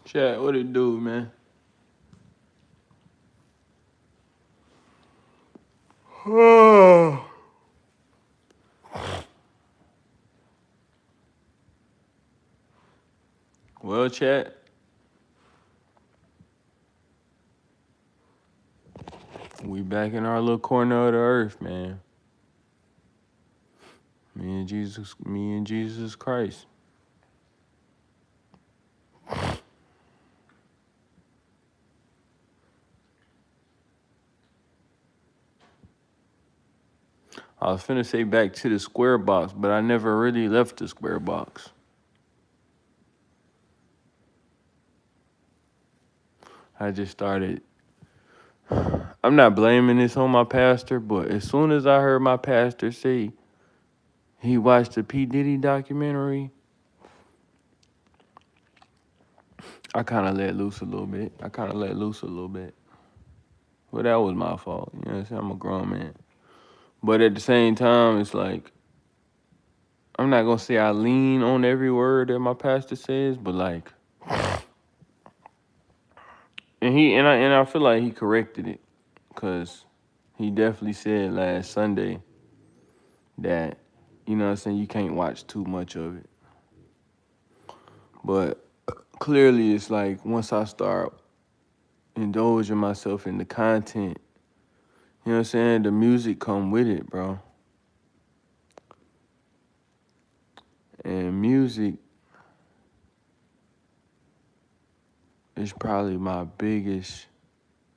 Chat, what it do, man? Well, chat, we back in our little corner of the earth, man. Me and Jesus Christ. I was finna say back to the square box, but I never really left the square box. I just started. I'm not blaming this on my pastor, but as soon as I heard my pastor say he watched the P. Diddy documentary, I kind of let loose a little bit. Well, that was my fault. You know what I'm saying? I'm a grown man. But at the same time, it's like, I'm not gonna say I lean on every word that my pastor says, but like, and I feel like he corrected it, cause he definitely said last Sunday that, you know what I'm saying, you can't watch too much of it. But clearly it's like once I start indulging myself in the content, you know what I'm saying, the music come with it, bro. And music is probably my biggest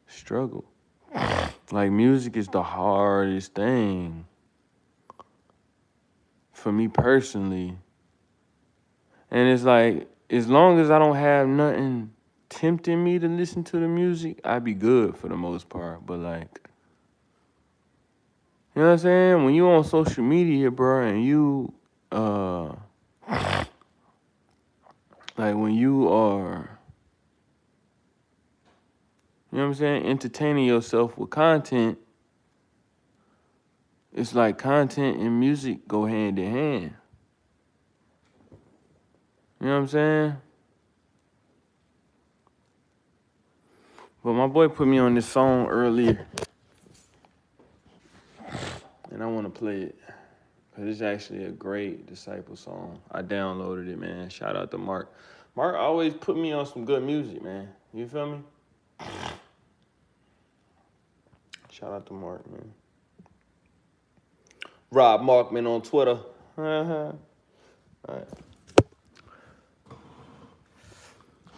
struggle. Like, music is the hardest thing for me personally. And it's like, as long as I don't have nothing tempting me to listen to the music, I'd be good for the most part. But like, you know what I'm saying? When you on social media, bro, and you like when you are, you know what I'm saying, entertaining yourself with content, it's like content and music go hand in hand. You know what I'm saying? But my boy put me on this song earlier, and I want to play it. Cause it's actually a great disciple song. I downloaded it, man. Shout out to Mark. Mark always put me on some good music, man. You feel me? Shout out to Mark, man. Rob Markman on Twitter. All right.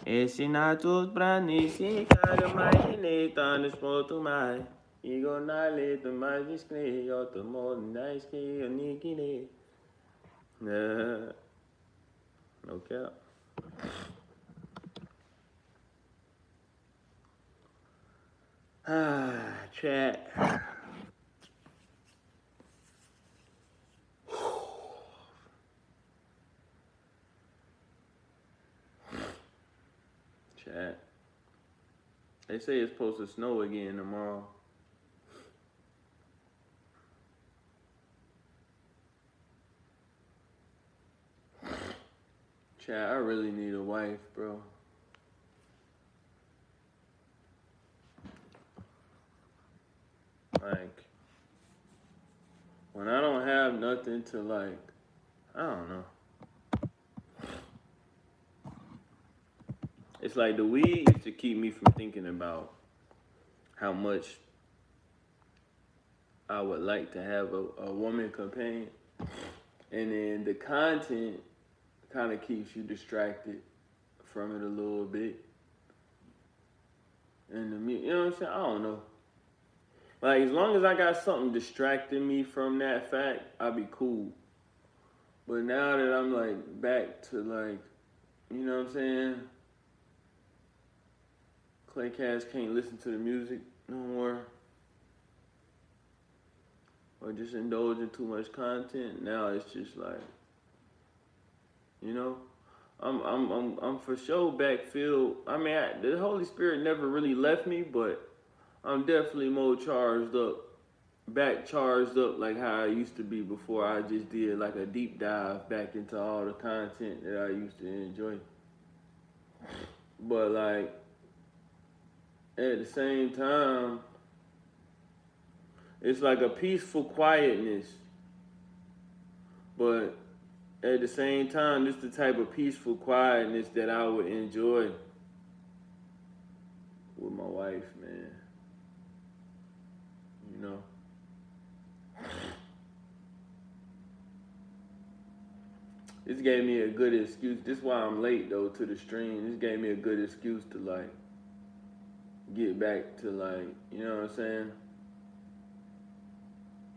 Ensinados pra nesse cara imaginei tá nos pontos mais. Igor na letra mais discreto, outro modo na esquerda, niquine. No cap. Chat. Chat. They say it's supposed to snow again tomorrow. Chat, I really need a wife, bro. Like, when I don't have nothing to, like, I don't know. It's like the weed used to keep me from thinking about how much I would like to have a woman companion. And then the content kind of keeps you distracted from it a little bit. And you know what I'm saying? I don't know. Like, as long as I got something distracting me from that fact, I'll be cool. But now that I'm like back to like, you know what I'm saying? Clay Cats can't listen to the music no more. Or just indulge in too much content. Now it's just like, you know, I'm for sure backfilled. I mean, the Holy Spirit never really left me, but I'm definitely more charged up, back charged up like how I used to be before I just did like a deep dive back into all the content that I used to enjoy. But like at the same time, it's like a peaceful quietness. But at the same time, it's the type of peaceful quietness that I would enjoy with my wife, man. You know? This gave me a good excuse. This is why I'm late though to the stream. This gave me a good excuse to like get back to like, you know what I'm saying?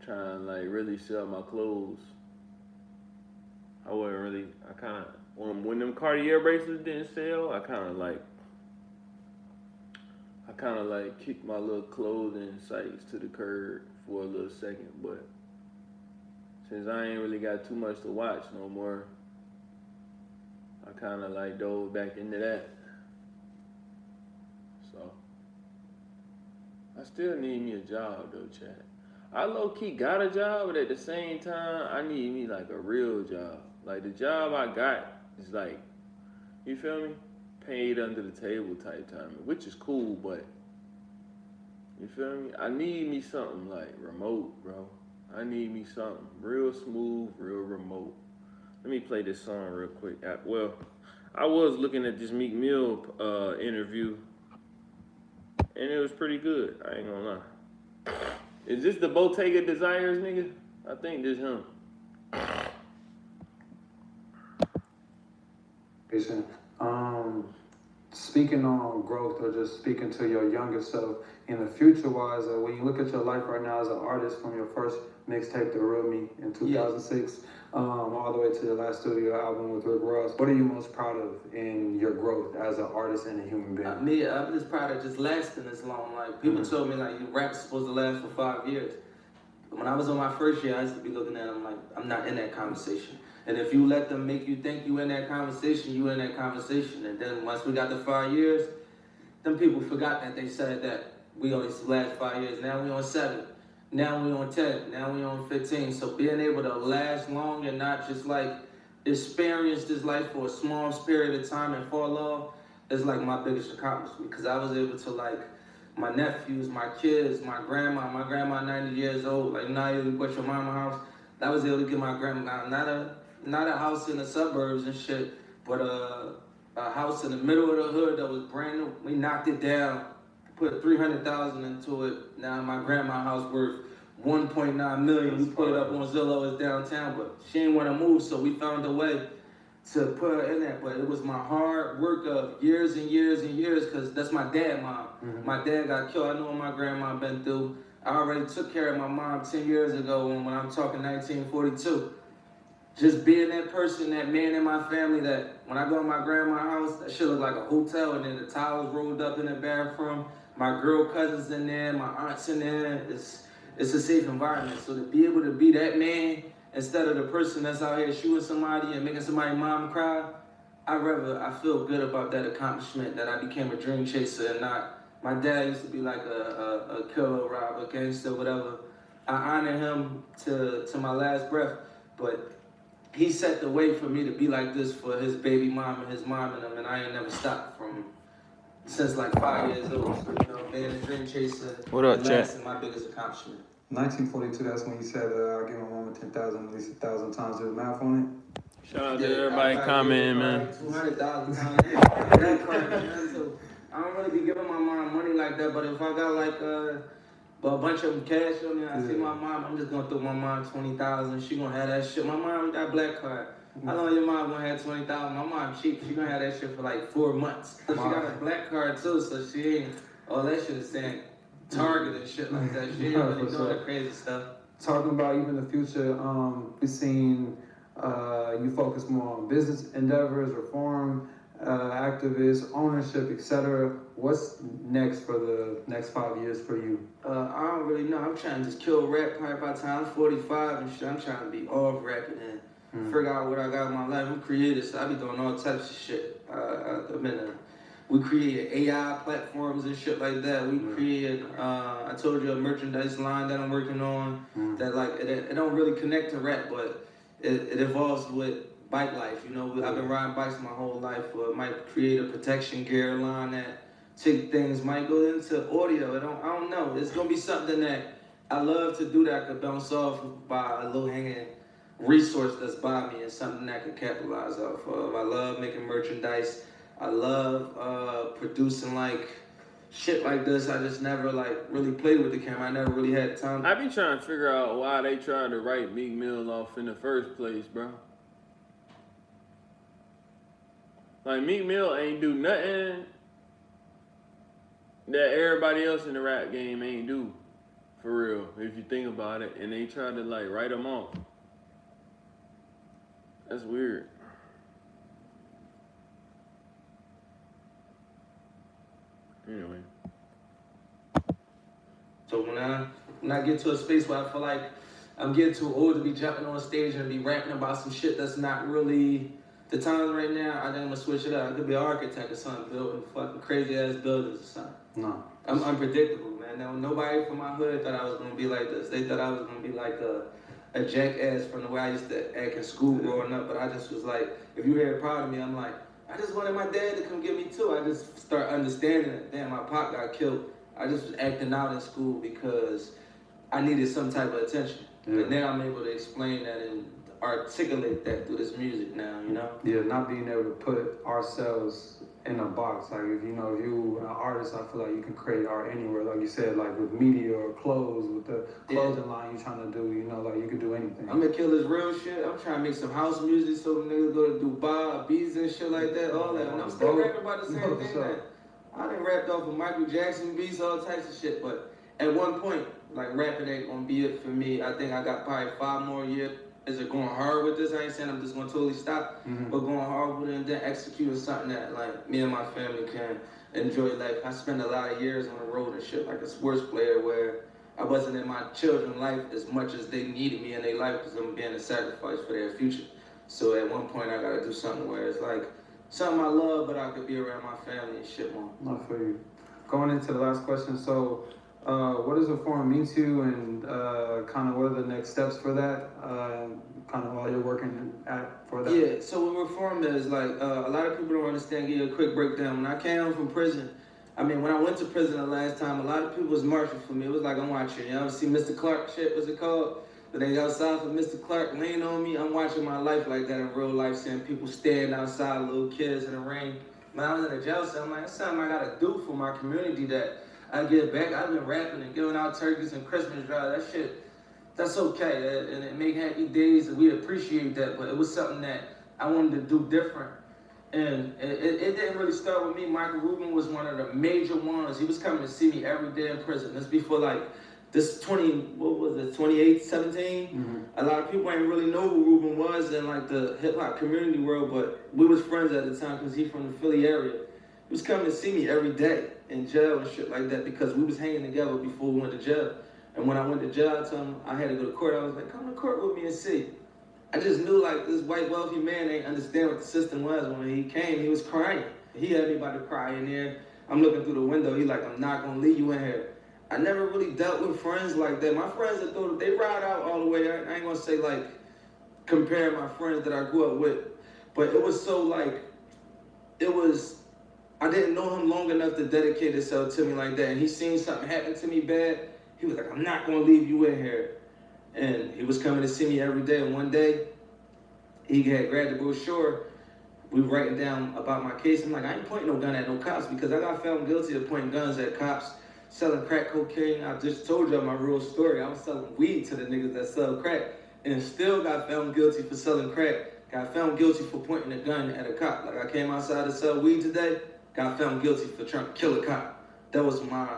Trying like really sell my clothes. I wasn't really. I kind of when them Cartier bracelets didn't sell, I kind of like kicked my little clothing sites to the curb for a little second. But since I ain't really got too much to watch no more, I kind of like dove back into that. So I still need me a job though, Chad. I low key got a job, but at the same time, I need me like a real job. Like the job I got is like, you feel me? Paid under the table type time, which is cool, but you feel me? I need me something like remote, bro. I need me something real smooth, real remote. Let me play this song real quick. Well, I was looking at this Meek Mill interview, and it was pretty good. I ain't gonna lie. Is this the Bottega Desires nigga? I think this him. Speaking on growth or just speaking to your younger self in the future wise, when you look at your life right now as an artist from your first mixtape, The Real Me, in 2006, all the way to your last studio album with Rick Ross, what are you most proud of in your growth as an artist and a human being? I'm just proud of just lasting this long. Like people told me like rap's supposed to last for 5 years. When I was on my first year, I used to be looking at them like I'm not in that conversation. And if you let them make you think you in that conversation, you in that conversation. And then once we got to 5 years, them people forgot that they said that we only last 5 years. Now we on 7. Now we on 10. Now we on 15. So being able to last long and not just like experience this life for a small period of time and fall off is like my biggest accomplishment. Because I was able to like my nephews, my kids, my grandma 90 years old, like now you go to your mama house. I was able to get my grandma not a house in the suburbs and shit, but a house in the middle of the hood that was brand new. We knocked it down, put $300,000 into it. Now my grandma's house worth $1.9 million. We put it up on Zillow, it's downtown, but she didn't want to move, so we found a way to put her in that. But it was my hard work of years and years and years, because that's my dad, mom. Mm-hmm. My dad got killed. I know what my grandma been through. I already took care of my mom 10 years ago when I'm talking 1942. Just being that person, that man in my family that when I go to my grandma's house, that shit look like a hotel, and then the towels rolled up in the bathroom. My girl cousins in there, my aunts in there. It's a safe environment. So to be able to be that man instead of the person that's out here shooting somebody and making somebody's mom cry, I feel good about that accomplishment, that I became a dream chaser and not, my dad used to be like a killer, robber, gangster, whatever. I honor him to my last breath, but he set the way for me to be like this for his baby mom and his mom and them, and I ain't never stopped from since like 5 years old. So, you know, being a dream chaser, what up, that's my biggest accomplishment. 1942, that's when you said, I'll give my mama 10,000 at least 1,000 times. Do the math on it? Shout out to everybody commenting, man. 200,000 times. I don't really be giving my mom money like that, but if I got like a bunch of cash on me, I see my mom, I'm just gonna throw my mom 20,000. She gonna have that shit. My mom got black card. How long your mom gonna have 20,000? My mom cheap. She gonna have that shit for like 4 months. So she got a black card too, so she ain't. Oh, that shit is saying Target and shit like that. She ain't really doing that crazy stuff. Talking about even the future, we've seen you focus more on business endeavors, reform, activists, ownership, etc. What's next for the next 5 years for you? I don't really know. I'm trying to just kill rap probably by the time I'm 45 and shit. I'm trying to be off rapping and figure out what I got in my life. I'm creative, so I be doing all types of shit. We created AI platforms and shit like that. We created, I told you, a merchandise line that I'm working on that like, it don't really connect to rap, but it evolves with bike life. You know, I've been riding bikes my whole life. Might create a protection gear line that take things. Might go into audio. I don't know. It's gonna be something that I love to do that I could bounce off by a low hanging resource that's by me and something that I could capitalize off of. I love making merchandise. I love producing like shit like this. I just never like really played with the camera. I never really had time. I be trying to figure out why they tried to write Meek Mill off in the first place, bro. Like, Meek Mill ain't do nothing that everybody else in the rap game ain't do, for real, if you think about it. And they tried to, like, write him off. That's weird. Anyway. So when I get to a space where I feel like I'm getting too old to be jumping on stage and be rapping about some shit that's not really the time right now, I think I'm gonna switch it up. I could be an architect or something, building fucking crazy ass buildings or something. No. I'm unpredictable, man. Now, nobody from my hood thought I was gonna be like this. They thought I was gonna be like a jackass from the way I used to act in school growing up. But I just was like, if you hear proud of me, I'm like, I just wanted my dad to come get me too. I just start understanding it. Damn, my pop got killed. I just was acting out in school because I needed some type of attention. Yeah. And now I'm able to explain that and articulate that through this music now, you know? Yeah, not being able to put ourselves in a box. Like, if you an artist, I feel like you can create art anywhere. Like you said, like with media or clothes, with the clothing line you're trying to do, you know, like you can do anything. I'm gonna kill this real shit. I'm trying to make some house music so niggas go to Dubai, Ibiza and shit like that, all that. And I'm still rapping about the same thing, man. I done rapped off of Michael Jackson beats, all types of shit, but at one point, like, rapping ain't gonna be it for me. I think I got probably 5 more years of going hard with this. I ain't saying I'm just gonna totally stop, but going hard with it and then executing something that, like, me and my family can enjoy life. I spent a lot of years on the road and shit, like a sports player, where I wasn't in my children's life as much as they needed me in their life because I'm being a sacrifice for their future. So at one point, I gotta do something where it's like, something I love, but I could be around my family and shit more. Not for you. Going into the last question, so what does Reform mean to you, and kind of what are the next steps for that, kind of while you're working for that? Yeah, so what Reform is, like, a lot of people don't understand. Give you a quick breakdown. When I came home from prison, I mean, when I went to prison the last time, a lot of people was marching for me. It was like, I'm watching, you ever see Mr. Clark shit, what's it called? But they outside for Mr. Clark laying on me. I'm watching my life like that in real life, seeing people standing outside, little kids in the rain. When I was in a jail cell, I'm like, that's something I gotta do for my community that I give back. I've been rapping and giving out turkeys and Christmas drives. That shit, that's okay. And it make happy days, and we appreciate that. But it was something that I wanted to do different. And it didn't really start with me. Michael Rubin was one of the major ones. He was coming to see me every day in prison. This before, like, this 2017? A lot of people ain't really know who Ruben was in, like, the hip-hop community world, but we was friends at the time because he from the Philly area. He was coming to see me every day in jail and shit like that because we was hanging together before we went to jail. And when I went to jail, I told him I had to go to court. I was like, come to court with me and see. I just knew, like, this white wealthy man ain't understand what the system was. When he came, he was crying. He had me about to cry in there. I'm looking through the window. He like, I'm not gonna leave you in here. I never really dealt with friends like that. My friends that they ride out all the way. I ain't gonna say, like, compare my friends that I grew up with, but it was so, like, I didn't know him long enough to dedicate himself to me like that. And he seen something happen to me bad. He was like, I'm not gonna leave you in here. And he was coming to see me every day. And one day, he had grabbed the brochure. We were writing down about my case. I'm like, I ain't pointing no gun at no cops because I got found guilty of pointing guns at cops, selling crack cocaine. I just told y'all my real story. I was selling weed to the niggas that sell crack and still got found guilty for selling crack. Got found guilty for pointing a gun at a cop. Like, I came outside to sell weed today, got found guilty for trying to kill a cop. That was my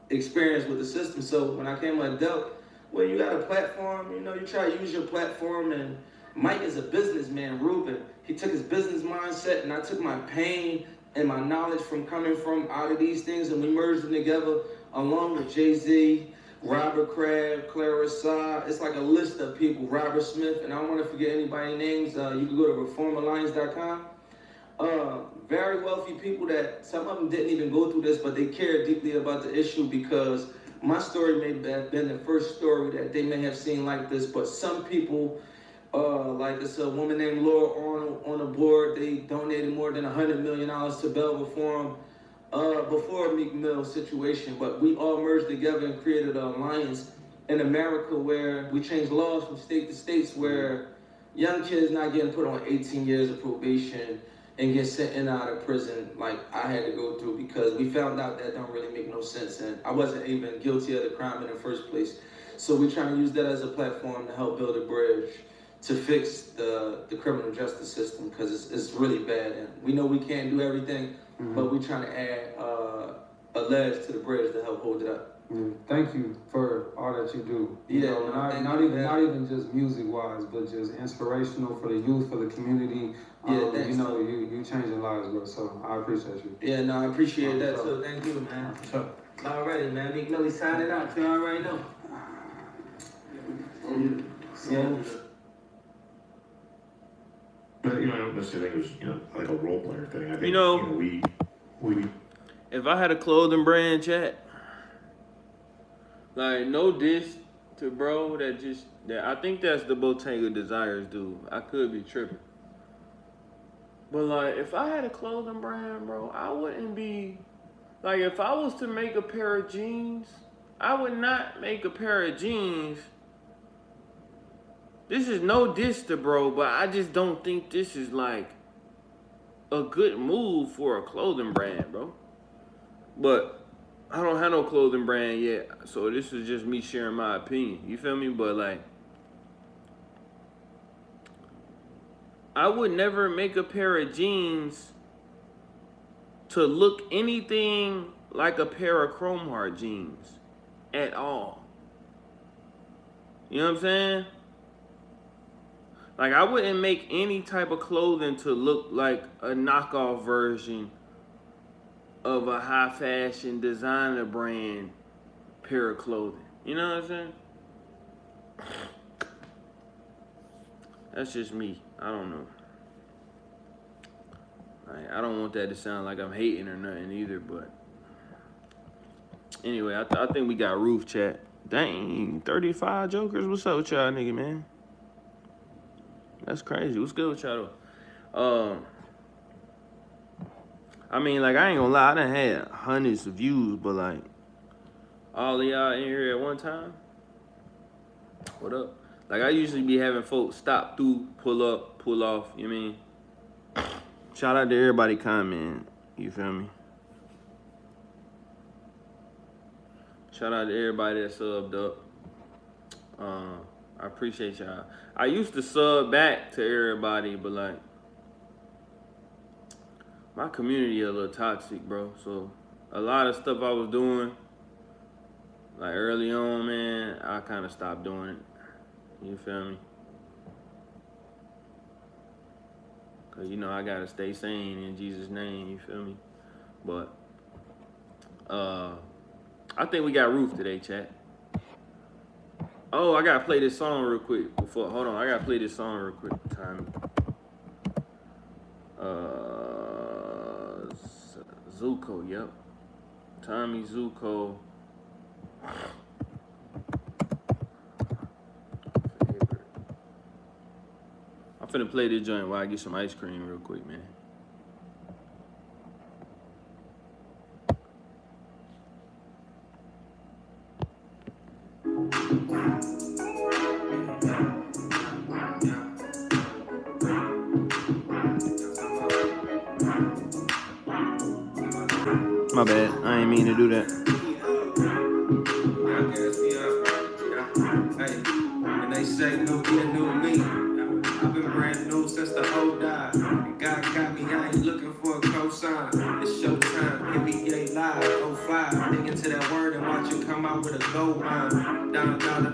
experience with the system. So when I came adult, when you got a platform, you know, you try to use your platform. And Mike is a businessman, Ruben. He took his business mindset, and I took my pain and my knowledge from coming from out of these things, and we merged them together along with Jay-Z, Robert Kraft, Clara Sa. It's like a list of people, Robert Smith, and I don't want to forget anybody's names. You can go to reformalliance.com. Very wealthy people that some of them didn't even go through this, but they cared deeply about the issue because my story may have been the first story that they may have seen like this, but some people Like it's a woman named Laura on the board. They donated more than $100 million to Belleville Forum before Meek Mill situation. But we all merged together and created an alliance in America where we changed laws from state to states where young kids not getting put on 18 years of probation and get sent in and out of prison like I had to go through because we found out that don't really make no sense and I wasn't even guilty of the crime in the first place. So we're trying to use that as a platform to help build a bridge to fix the criminal justice system because it's really bad. And we know we can't do everything, but we're trying to add a ledge to the bridge to help hold it up. Thank you for all that you do. You know, not even just music wise, but just inspirational for the youth, for the community. Thanks, you know, you changing lives, bro. So I appreciate you. Yeah, no, I appreciate that too. Thank you, man. Alrighty, man. Meek Millie signing out. You already know. Yeah. But I don't necessarily think it was like a role player thing. I think we if I had a clothing brand, chat, like no diss to bro, that I think that's the Bottega Desires dude. I could be tripping. But like if I had a clothing brand, bro, I wouldn't be like if I was to make a pair of jeans, I would not make a pair of jeans. This is no diss to bro, but I just don't think this is like a good move for a clothing brand, bro. But I don't have no clothing brand yet, so this is just me sharing my opinion. You feel me? But like, I would never make a pair of jeans to look anything like a pair of Chrome Heart jeans at all. You know what I'm saying? Like, I wouldn't make any type of clothing to look like a knockoff version of a high fashion designer brand pair of clothing. You know what I'm saying? That's just me. I don't know. Like, I don't want that to sound like I'm hating or nothing either, but anyway, I think we got roof chat. Dang, 35 jokers. What's up with y'all, nigga, man? That's crazy. What's good with y'all though? I mean, like, I ain't gonna lie, I done had hundreds of views, but like, all of y'all in here at one time? What up? Like, I usually be having folks stop through, pull up, pull off, you know what I mean? Shout out to everybody commenting, you feel me? Shout out to everybody that subbed up. I appreciate y'all. I used to sub back to everybody, but like, my community a little toxic, bro. So a lot of stuff I was doing, like early on, man, I kind of stopped doing it. You feel me? Cause I gotta stay sane in Jesus' name. You feel me? But I think we got roof today, chat. Oh, I gotta play this song real quick before. Hold on, I gotta play this song real quick. Time. Zuko, yep. Tommy Zuko. I'm finna play this joint while I get some ice cream real quick, man. My bad. I ain't mean to do that. And they say new year, new me. I've been brand new since the whole died. And God got me, I ain't looking for a cosign. It's showtime, NBA Live, 05. Dig into that word and watch it come out with a gold mine. Down, color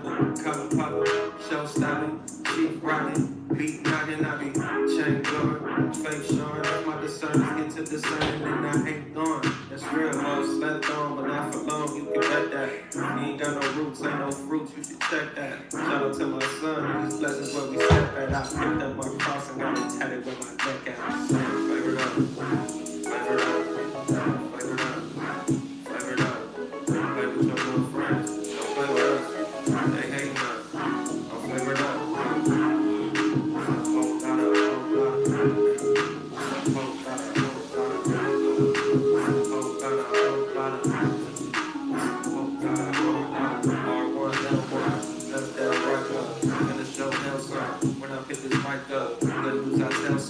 pop, show stopping, keep riding, beat knocking, I be chain blowing, face showing. That's my discerners get to discerning and I ain't going. That's real, well slept on, but not for long, you can bet that. You ain't got no roots, ain't no fruits, you should check that. Shout out to my son, these blessings where we step at. I picked up my cross and got it tatted with my neck at. Flavor it up, flavor it up, flavor it up, flavor it up. Play with your little friends, don't play with us. They hating us, I'll flavor it up.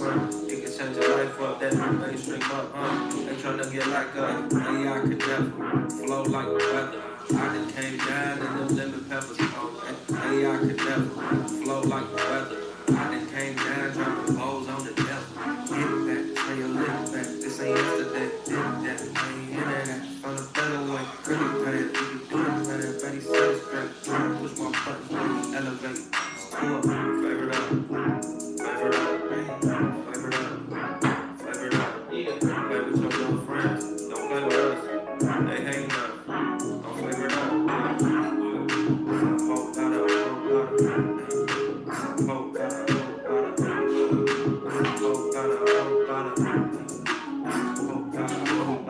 son. It can change your life up, that new bass string up, They tryna get like us, AI could never flow like weather. I done came down in them lemon peppers, AI could never flow like weather. I done came down, dropping balls on the devil. Get it back, turn your lips back. This ain't yesterday, did that. I ain't in that. From the better way, pretty bad. You can do it better, bass satisfaction. Push my button, elevate. School up, flavor it up, flavor it up, flavor it up, flavor it up. Play with your little friends, don't play with us. They hating us, don't flavor it up. Some hope, got a hope, some hope, got a hope, some hope, got a hope, some hope, got a hope,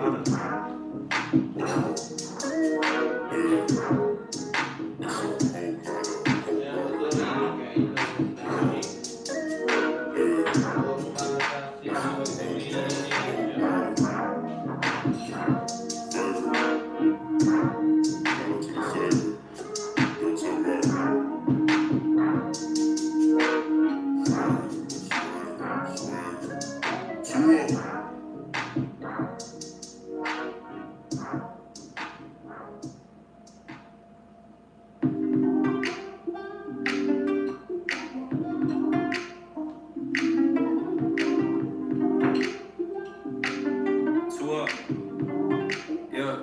yeah.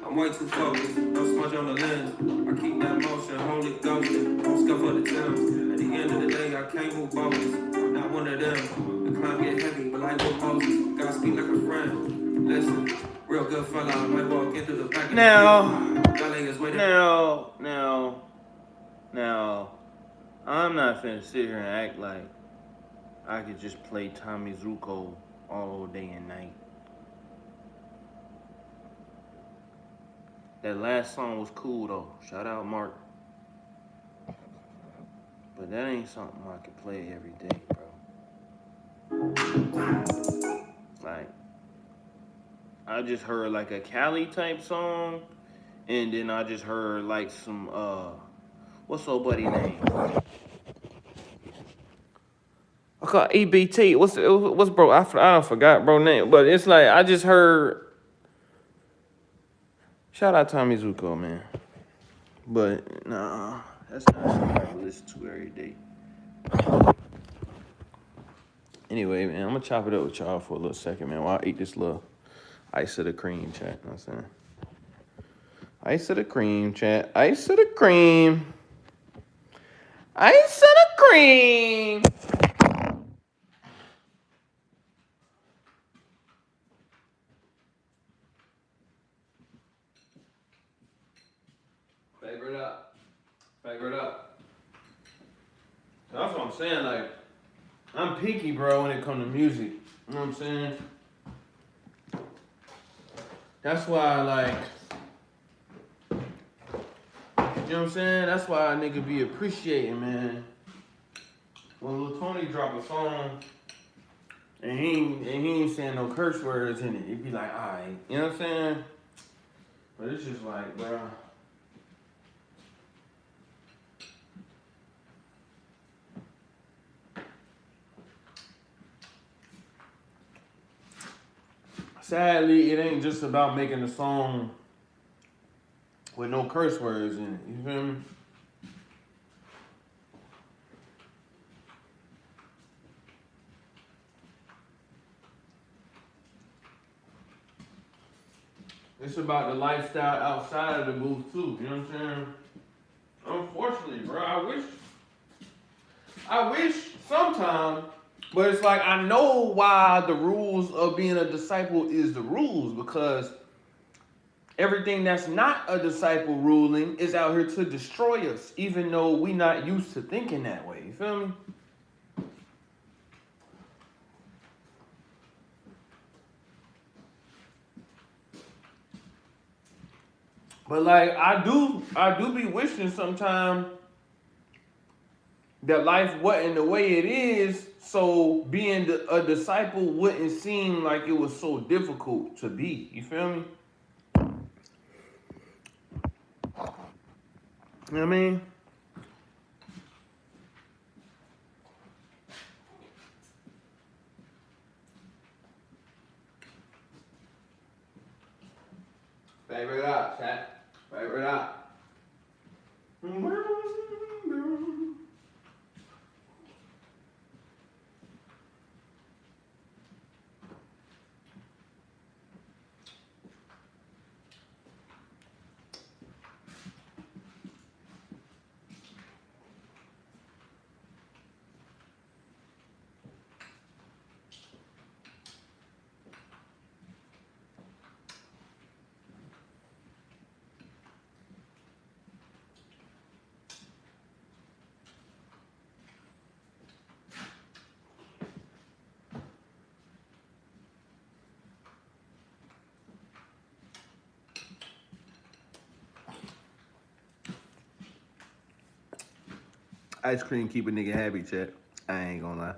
I'm way too focused, no smudge on the lens. I keep that motion, hold it ghosted. Don't scuff up the Thames. At the end of the day, I can't move bogus. I'm not one of them. The climb get heavy, but like with Moses, gotta speak like a friend. Listen, real good fella, I might walk into the back. Now, I'm not finna sit here and act like I could just play Tommy Zuko all day and night. That last song was cool though. Shout out Mark. But that ain't something I could play every day, bro. Like, I just heard like a Cali type song, and then I just heard like some what's old buddy name? I call EBT. What's bro? I don't forgot bro name, but it's like I just heard. Shout out Tommy Zuko, man. But nah, that's not something I listen to every day. Anyway, man, I'm gonna chop it up with y'all for a little second, man, while I eat this little ice of the cream, chat. You know what I'm saying? Ice of the cream, chat. Ice of the cream. Ice of the cream. Flavor it up. Flavor it up. That's what I'm saying, like, I'm picky, bro, when it comes to music. You know what I'm saying? That's why, like, you know what I'm saying? That's why a nigga be appreciating, man. When Lil Tony drop a song and he ain't saying no curse words in it, it be like, alright, you know what I'm saying? But it's just like, bro. Sadly, it ain't just about making a song with no curse words in it. You feel me? It's about the lifestyle outside of the booth too. You know what I'm saying? Unfortunately, bro, I wish sometime. But it's like, I know why the rules of being a disciple is the rules, because everything that's not a disciple ruling is out here to destroy us, even though we not used to thinking that way. You feel me? But like, I do be wishing sometimes that life wasn't the way it is, so being a disciple wouldn't seem like it was so difficult to be. You feel me? You know what I mean? Favorite up, chat. Favorite up. Ice cream keep a nigga happy, chat. I ain't gonna lie.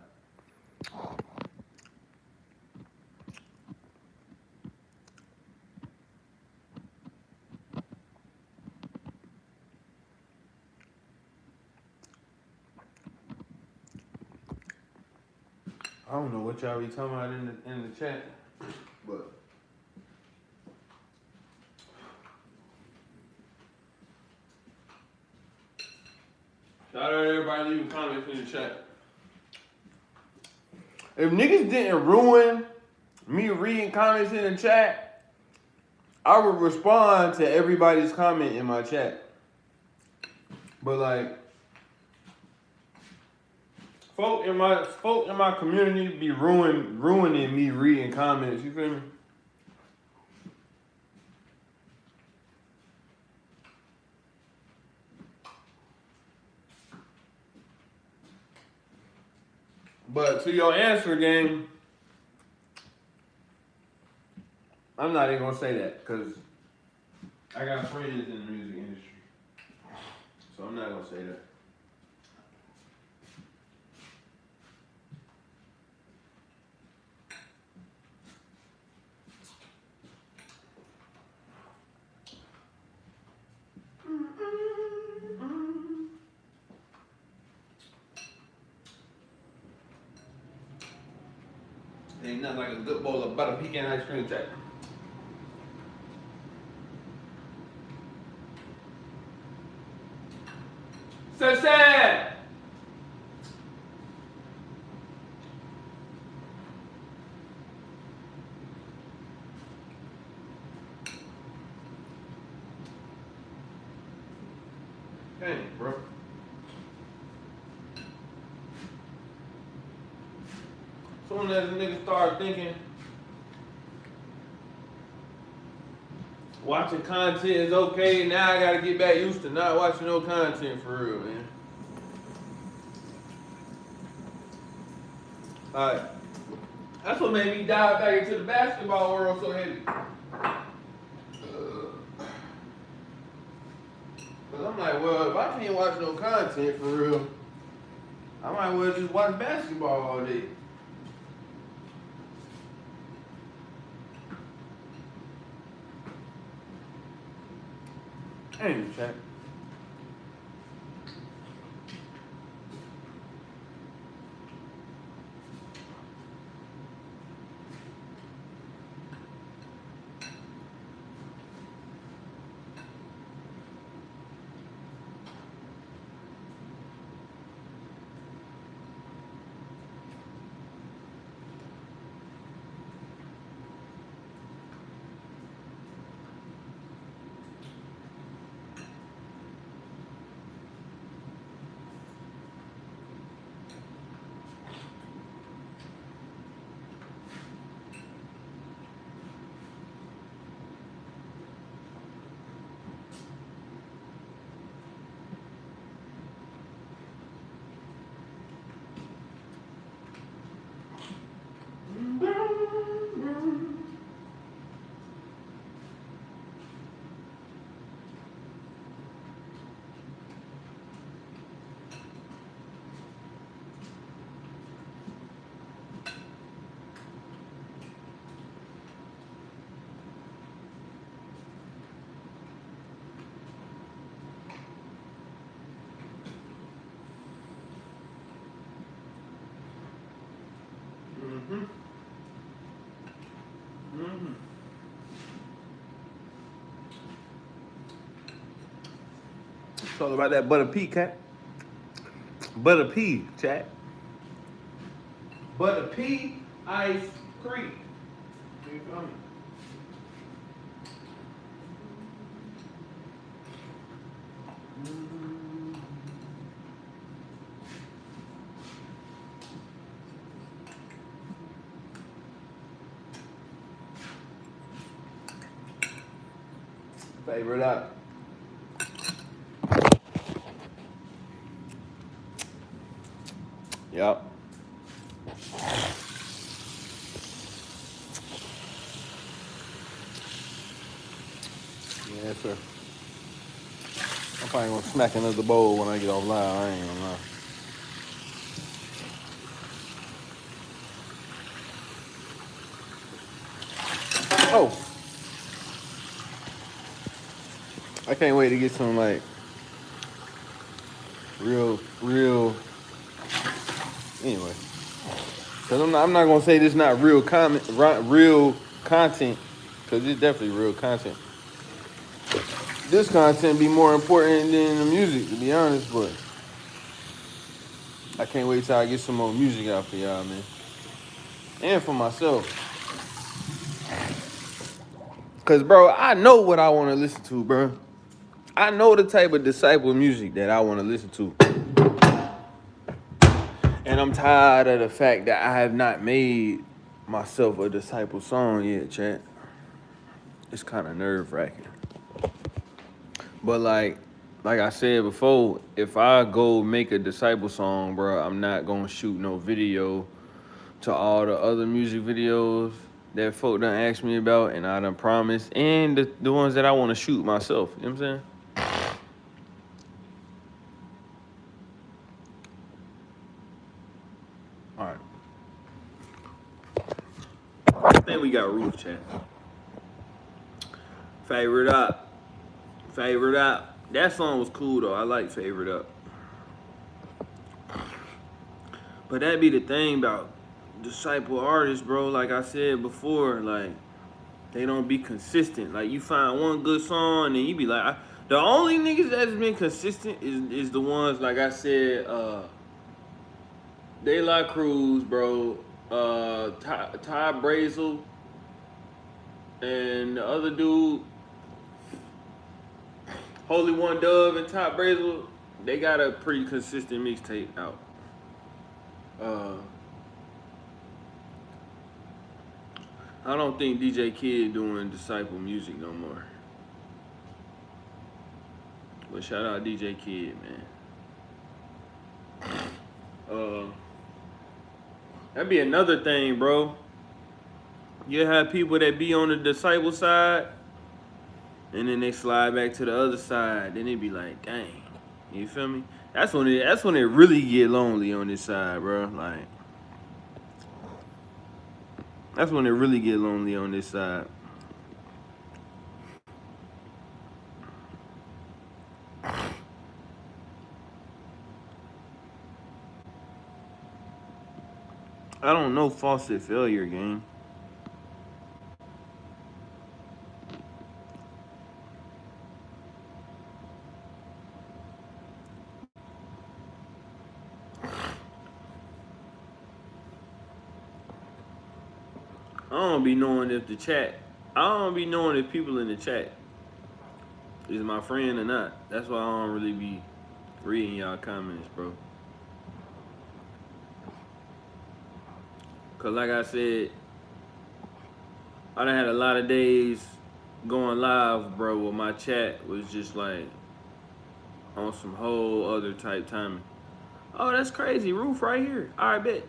I don't know what y'all be talking about in the chat, but shout out to everybody leaving comments in the chat. If niggas didn't ruin me reading comments in the chat, I would respond to everybody's comment in my chat. But like, folk in my community be ruining me reading comments. You feel me? But to your answer, gang, I'm not even gonna say that because I got friends in the music industry, so I'm not gonna say that. Ain't nothing like a good bowl of butter pecan ice cream, Jack. Success! Dang, bro. Soon as a nigga start thinking watching content is okay, now I gotta get back used to not watching no content for real, man. Alright. That's what made me dive back into the basketball world so heavy. Cause I'm like, well, if I can't watch no content for real, I might well just watch basketball all day. Anyway, chat. It's all about that butter pea, cat. Butter pea, chat. Butter pea ice cream. You feel me? Favorite up. Yep. Yes, sir. I'm probably gonna smack another bowl when I get off live. I ain't gonna lie. Oh, I can't wait to get some like real. Anyway, cause I'm not gonna say this not real real content, cause it's definitely real content. This content be more important than the music, to be honest, but I can't wait till I get some more music out for y'all, man. And for myself. Cause bro, I know what I wanna listen to, bro. I know the type of disciple music that I wanna listen to. And I'm tired of the fact that I have not made myself a disciple song yet, chat. It's kind of nerve-wracking. But like I said before, if I go make a disciple song, bro, I'm not gonna shoot no video to all the other music videos that folk done asked me about and I done promised, and the ones that I want to shoot myself. You know what I'm saying? All right. I think we got roof, chat. Favorite up. That song was cool though. I like Favorite Up. But that be the thing about disciple artists, bro. Like I said before, like they don't be consistent. Like you find one good song and you be like, the only niggas that's been consistent is the ones like I said, De La Cruz, bro, Ty Brazel, and the other dude, Holy One Dove and Ty Brazel. They got a pretty consistent mixtape out. I don't think DJ Kid doing disciple music no more. But shout out DJ Kid, man. That'd be another thing, bro. You have people that be on the disciple side, and then they slide back to the other side. Then they be like, dang, you feel me? That's when it really get lonely on this side, bro. Like, that's when it really get lonely on this side. I don't know Faucet Failure, gang. I don't be knowing if people in the chat is my friend or not. That's why I don't really be reading y'all comments, bro. Cause like I said, I done had a lot of days going live, bro, where my chat was just like on some whole other type timing. Oh, that's crazy. Roof right here. All right, bet.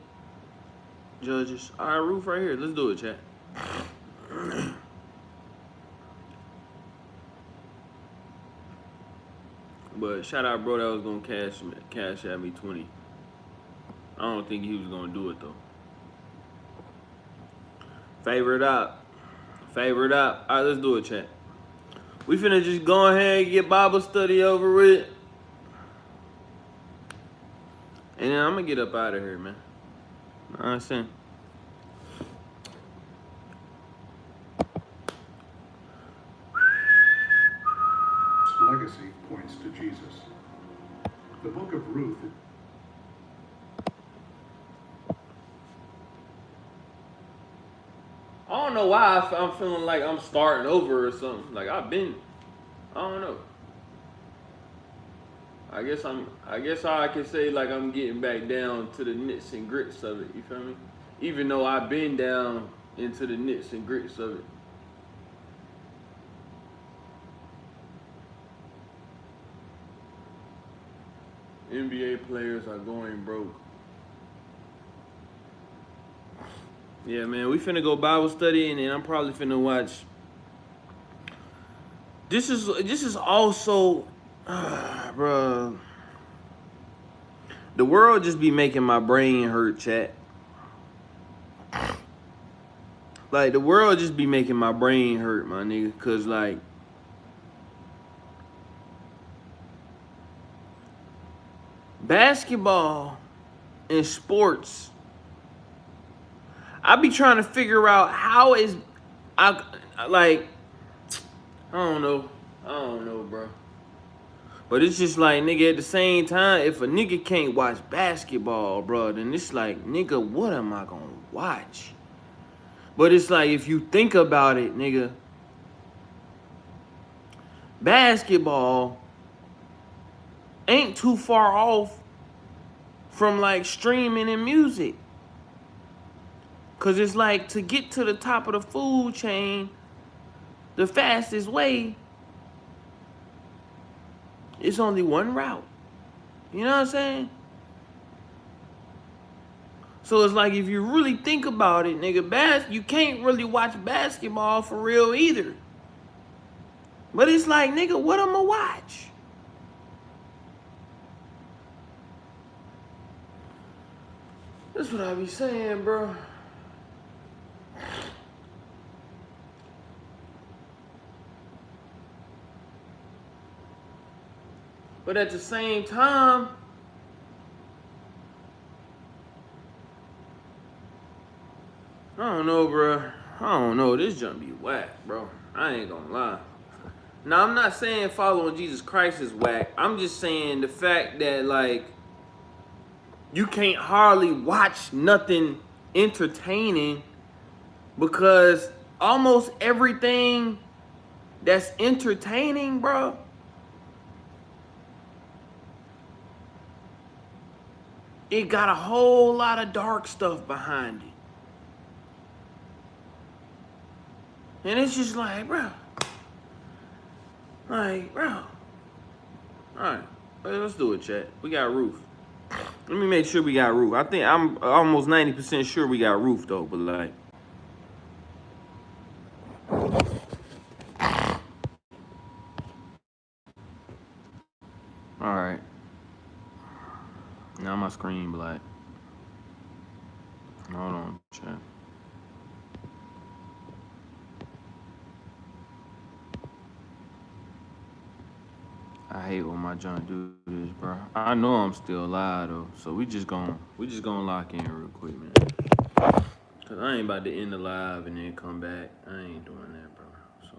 Judges. All right, Roof right here. Let's do it, chat. But shout out, bro, that was gonna cash at me 20. I don't think he was gonna do it though. Favorite up. All right, let's do it, chat. We finna just go ahead and get Bible study over with. And then I'm gonna get up out of here, man. You know what I'm saying? Legacy points to Jesus. The book of Ruth. I don't know why I'm feeling like I'm starting over or something. Like I don't know. I guess I can say like I'm getting back down to the nits and grits of it. You feel me? Even though I've been down into the nits and grits of it. NBA players are going broke. Yeah, man, we finna go Bible study, and then I'm probably finna watch. This is also, bruh. The world just be making my brain hurt, chat. Like, the world just be making my brain hurt, my nigga, cause like, basketball and sports, I be trying to figure out how is, I don't know, bro. But it's just like, nigga, at the same time, if a nigga can't watch basketball, bro, then it's like, nigga, what am I gonna watch? But it's like, if you think about it, nigga, basketball ain't too far off from like streaming and music. Cause it's like, to get to the top of the food chain, the fastest way, it's only one route. You know what I'm saying? So it's like, if you really think about it, nigga, you can't really watch basketball for real either. But it's like, nigga, what I'ma watch? That's what I be saying, bro. But at the same time, I don't know, bro. I don't know. This junk be whack, bro. I ain't gonna lie. Now, I'm not saying following Jesus Christ is whack. I'm just saying the fact that, like, you can't hardly watch nothing entertaining because almost everything that's entertaining, bro, it got a whole lot of dark stuff behind it. And it's just like, bro. Like, bro. Alright, let's do it, chat. We got Ruth. Let me make sure we got Ruth. I think I'm almost 90% sure we got Ruth, though, but like. Alright. Now my screen black. Hold on, chat. I hate when my junk do this, bro. I know I'm still alive though, so we just gonna lock in real quick, man. Cause I ain't about to end the live and then come back. I ain't doing that, bro. So.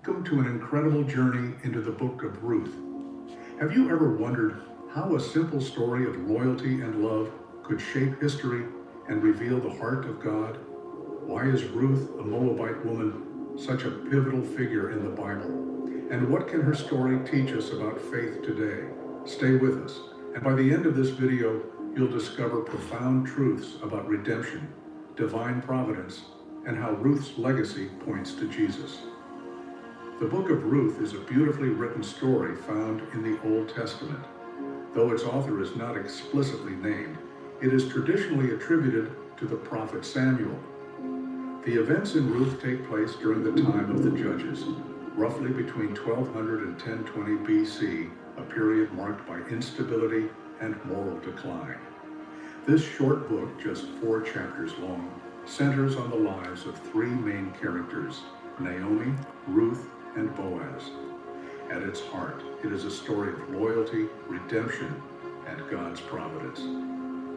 Welcome to an incredible journey into the book of Ruth. Have you ever wondered how a simple story of loyalty and love could shape history and reveal the heart of God? Why is Ruth, a Moabite woman, such a pivotal figure in the Bible? And what can her story teach us about faith today? Stay with us, and by the end of this video, you'll discover profound truths about redemption, divine providence, and how Ruth's legacy points to Jesus. The book of Ruth is a beautifully written story found in the Old Testament. Though its author is not explicitly named, it is traditionally attributed to the prophet Samuel. The events in Ruth take place during the time of the Judges, roughly between 1200 and 1020 BC, a period marked by instability and moral decline. This short book, just 4 chapters long, centers on the lives of 3 main characters, Naomi, Ruth, and Boaz. At its heart, it is a story of loyalty, redemption, and God's providence.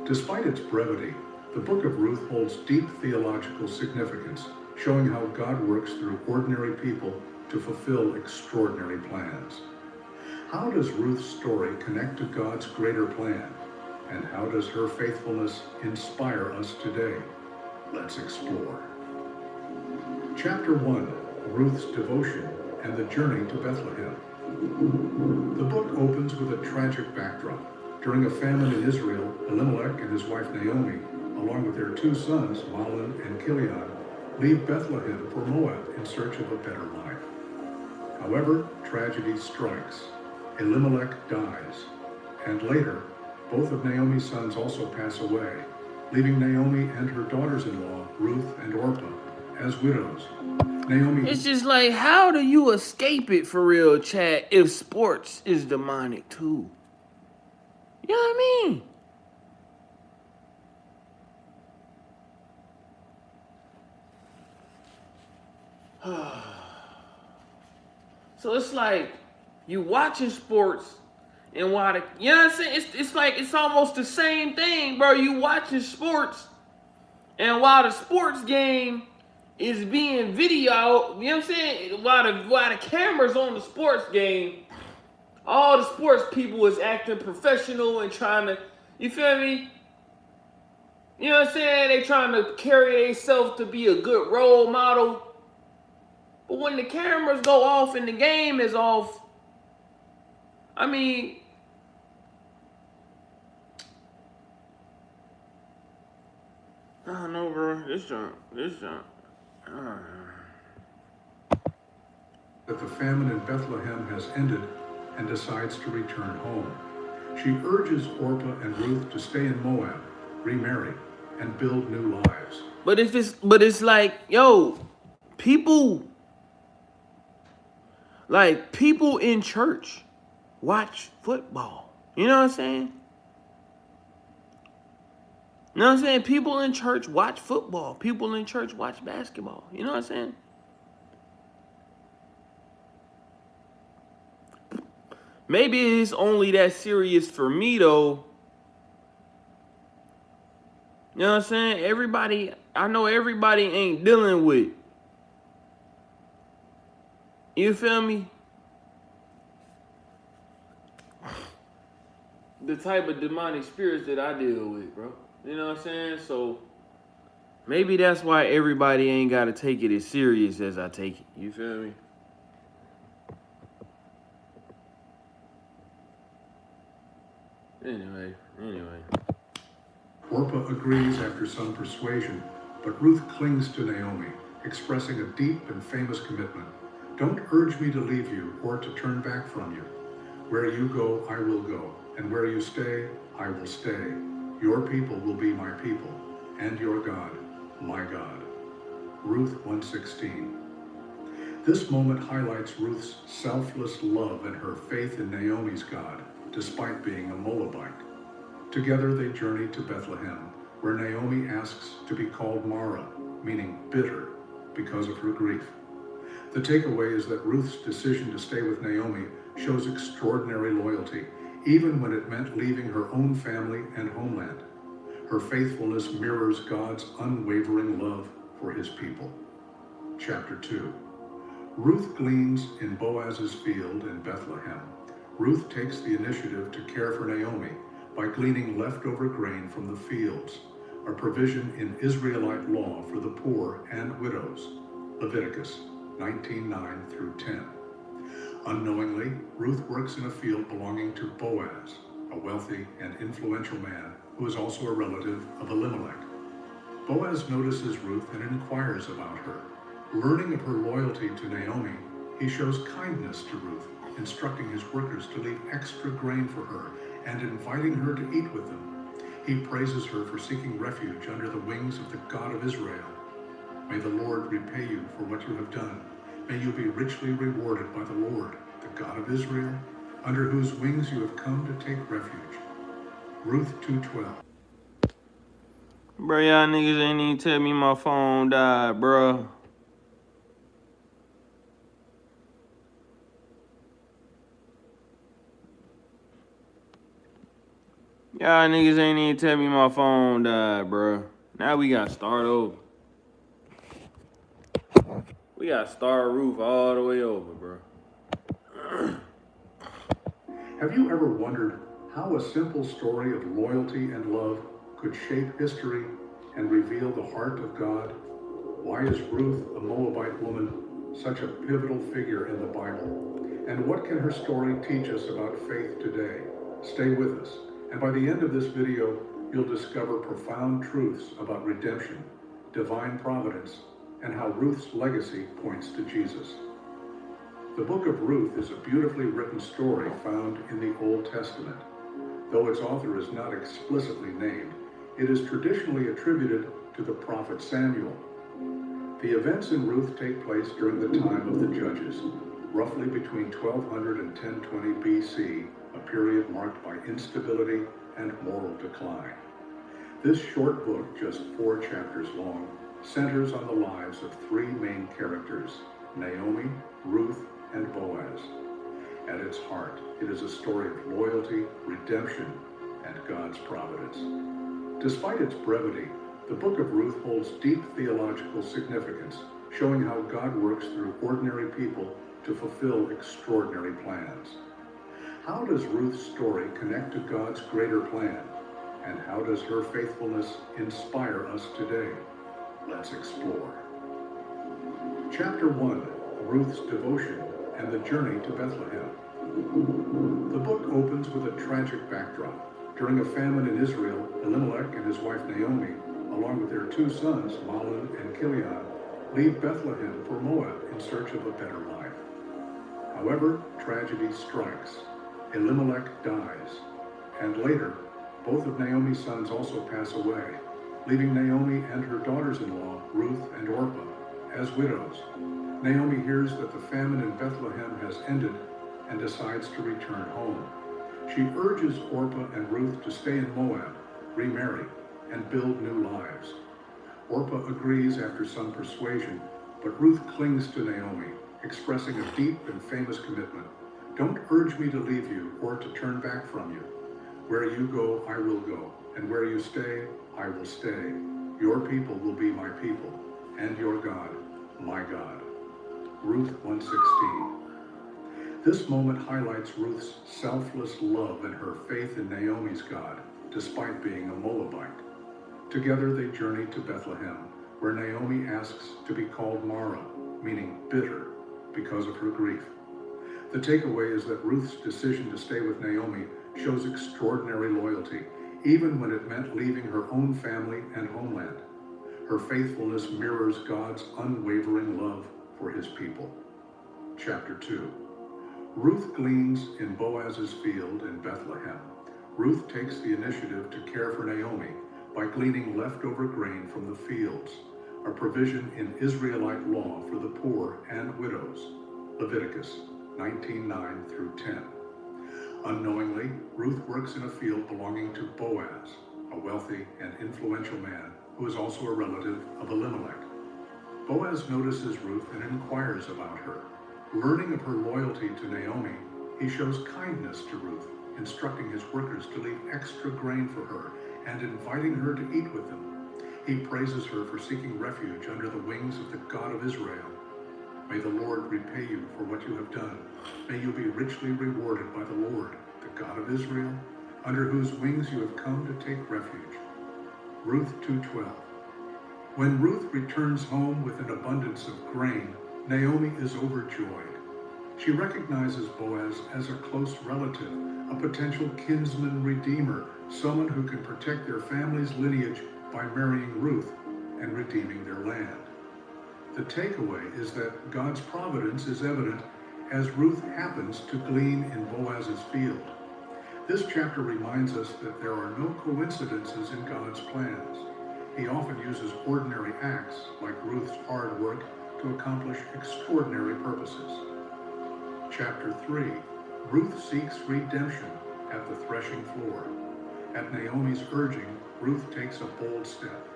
Despite its brevity, the book of Ruth holds deep theological significance, showing how God works through ordinary people to fulfill extraordinary plans. How does Ruth's story connect to God's greater plan? And how does her faithfulness inspire us today? Let's explore. Chapter 1, Ruth's Devotion and the Journey to Bethlehem. The book opens with a tragic backdrop. During a famine in Israel, Elimelech and his wife Naomi, along with their 2 sons, Mahlon and Chilion, leave Bethlehem for Moab in search of a better life. However, tragedy strikes. Elimelech dies, and later, both of Naomi's sons also pass away, leaving Naomi and her daughters-in-law, Ruth and Orpah, as widows. Naomi... It's just like, how do you escape it for real, Chad, if sports is demonic too? You know what I mean? So it's like you watching sports and while the, you know what I'm saying? It's like it's almost the same thing, bro. You watching sports and while the sports game is being videoed, you know what I'm saying? While the camera's on the sports game, all the sports people is acting professional and trying to, you feel me? You know what I'm saying? They trying to carry themselves to be a good role model. But when the cameras go off and the game is off, I mean, I don't know, bro. This junk. That the famine in Bethlehem has ended and decides to return home. She urges Orpah and Ruth to stay in Moab, remarry, and build new lives. But it's like, yo, people in church watch football. You know what I'm saying? You know what I'm saying? People in church watch football. People in church watch basketball. You know what I'm saying? Maybe it's only that serious for me, though. You know what I'm saying? I know everybody ain't dealing with. You feel me? The type of demonic spirits that I deal with, bro. You know what I'm saying? So maybe that's why everybody ain't got to take it as serious as I take it. You feel me? Anyway. Orpah agrees after some persuasion, but Ruth clings to Naomi, expressing a deep and famous commitment. Don't urge me to leave you or to turn back from you. Where you go, I will go, and where you stay, I will stay. Your people will be my people, and your God, my God. Ruth 1:16. This moment highlights Ruth's selfless love and her faith in Naomi's God, despite being a Moabite. Together they journey to Bethlehem, where Naomi asks to be called Mara, meaning bitter, because of her grief. The takeaway is that Ruth's decision to stay with Naomi shows extraordinary loyalty, even when it meant leaving her own family and homeland. Her faithfulness mirrors God's unwavering love for his people. Chapter 2. Ruth gleans in Boaz's field in Bethlehem. Ruth takes the initiative to care for Naomi by gleaning leftover grain from the fields, a provision in Israelite law for the poor and widows. Leviticus 19:9 through 10. Unknowingly, Ruth works in a field belonging to Boaz, a wealthy and influential man who is also a relative of Elimelech. Boaz notices Ruth and inquires about her. Learning of her loyalty to Naomi, he shows kindness to Ruth, instructing his workers to leave extra grain for her and inviting her to eat with them. He praises her for seeking refuge under the wings of the God of Israel. May the Lord repay you for what you have done. May you be richly rewarded by the Lord, the God of Israel, under whose wings you have come to take refuge. Ruth 2:12. Bro, y'all niggas ain't even tell me my phone died, bro. Y'all niggas ain't even tell me my phone died, bro. Now we gotta start over. We gotta start Ruth all the way over, bro. Have you ever wondered how a simple story of loyalty and love could shape history and reveal the heart of God? Why is Ruth, a Moabite woman, such a pivotal figure in the Bible? And what can her story teach us about faith today? Stay with us, and by the end of this video, you'll discover profound truths about redemption, divine providence, and how Ruth's legacy points to Jesus. The book of Ruth is a beautifully written story found in the Old Testament. Though its author is not explicitly named, it is traditionally attributed to the prophet Samuel. The events in Ruth take place during the time of the Judges, roughly between 1200 and 1020 BC, a period marked by instability and moral decline. This short book, just 4 chapters long, centers on the lives of 3 main characters, Naomi, Ruth, and Boaz. At its heart, it is a story of loyalty, redemption, and God's providence. Despite its brevity, the book of Ruth holds deep theological significance, showing how God works through ordinary people to fulfill extraordinary plans. How does Ruth's story connect to God's greater plan? And how does her faithfulness inspire us today? Let's explore. Chapter 1, Ruth's devotion and the journey to Bethlehem. The book opens with a tragic backdrop. During a famine in Israel, Elimelech and his wife Naomi, along with their 2 sons, Mahlon and Chilion, leave Bethlehem for Moab in search of a better life. However, tragedy strikes. Elimelech dies, and later, both of Naomi's sons also pass away, leaving Naomi and her daughters-in-law, Ruth and Orpah, as widows. Naomi hears that the famine in Bethlehem has ended and decides to return home. She urges Orpah and Ruth to stay in Moab, remarry, and build new lives. Orpah agrees after some persuasion, but Ruth clings to Naomi, expressing a deep and famous commitment. Don't urge me to leave you or to turn back from you. Where you go, I will go, and where you stay, I will stay. Your people will be my people, and your God, my God. Ruth 1:16. This moment highlights Ruth's selfless love and her faith in Naomi's God, despite being a Moabite. Together they journey to Bethlehem, where Naomi asks to be called Mara, meaning bitter, because of her grief. The takeaway is that Ruth's decision to stay with Naomi shows extraordinary loyalty, even when it meant leaving her own family and homeland. Her faithfulness mirrors God's unwavering love for his people. Chapter 2. Ruth gleans in Boaz's field in Bethlehem. Ruth takes the initiative to care for Naomi by gleaning leftover grain from the fields, a provision in Israelite law for the poor and widows. Leviticus 19:9 through 10. Unknowingly, Ruth works in a field belonging to Boaz, a wealthy and influential man who is also a relative of Elimelech. Boaz notices Ruth and inquires about her. Learning of her loyalty to Naomi, he shows kindness to Ruth, instructing his workers to leave extra grain for her and inviting her to eat with them. He praises her for seeking refuge under the wings of the God of Israel. May the Lord repay you for what you have done. May you be richly rewarded by the Lord, the God of Israel, under whose wings you have come to take refuge. Ruth 2:12. When Ruth returns home with an abundance of grain, Naomi is overjoyed. She recognizes Boaz as a close relative, a potential kinsman redeemer, someone who can protect their family's lineage by marrying Ruth and redeeming their land. The takeaway is that God's providence is evident as Ruth happens to glean in Boaz's field. This chapter reminds us that there are no coincidences in God's plans. He often uses ordinary acts, like Ruth's hard work, to accomplish extraordinary purposes. Chapter 3, Ruth seeks redemption at the threshing floor. At Naomi's urging, Ruth takes a bold step.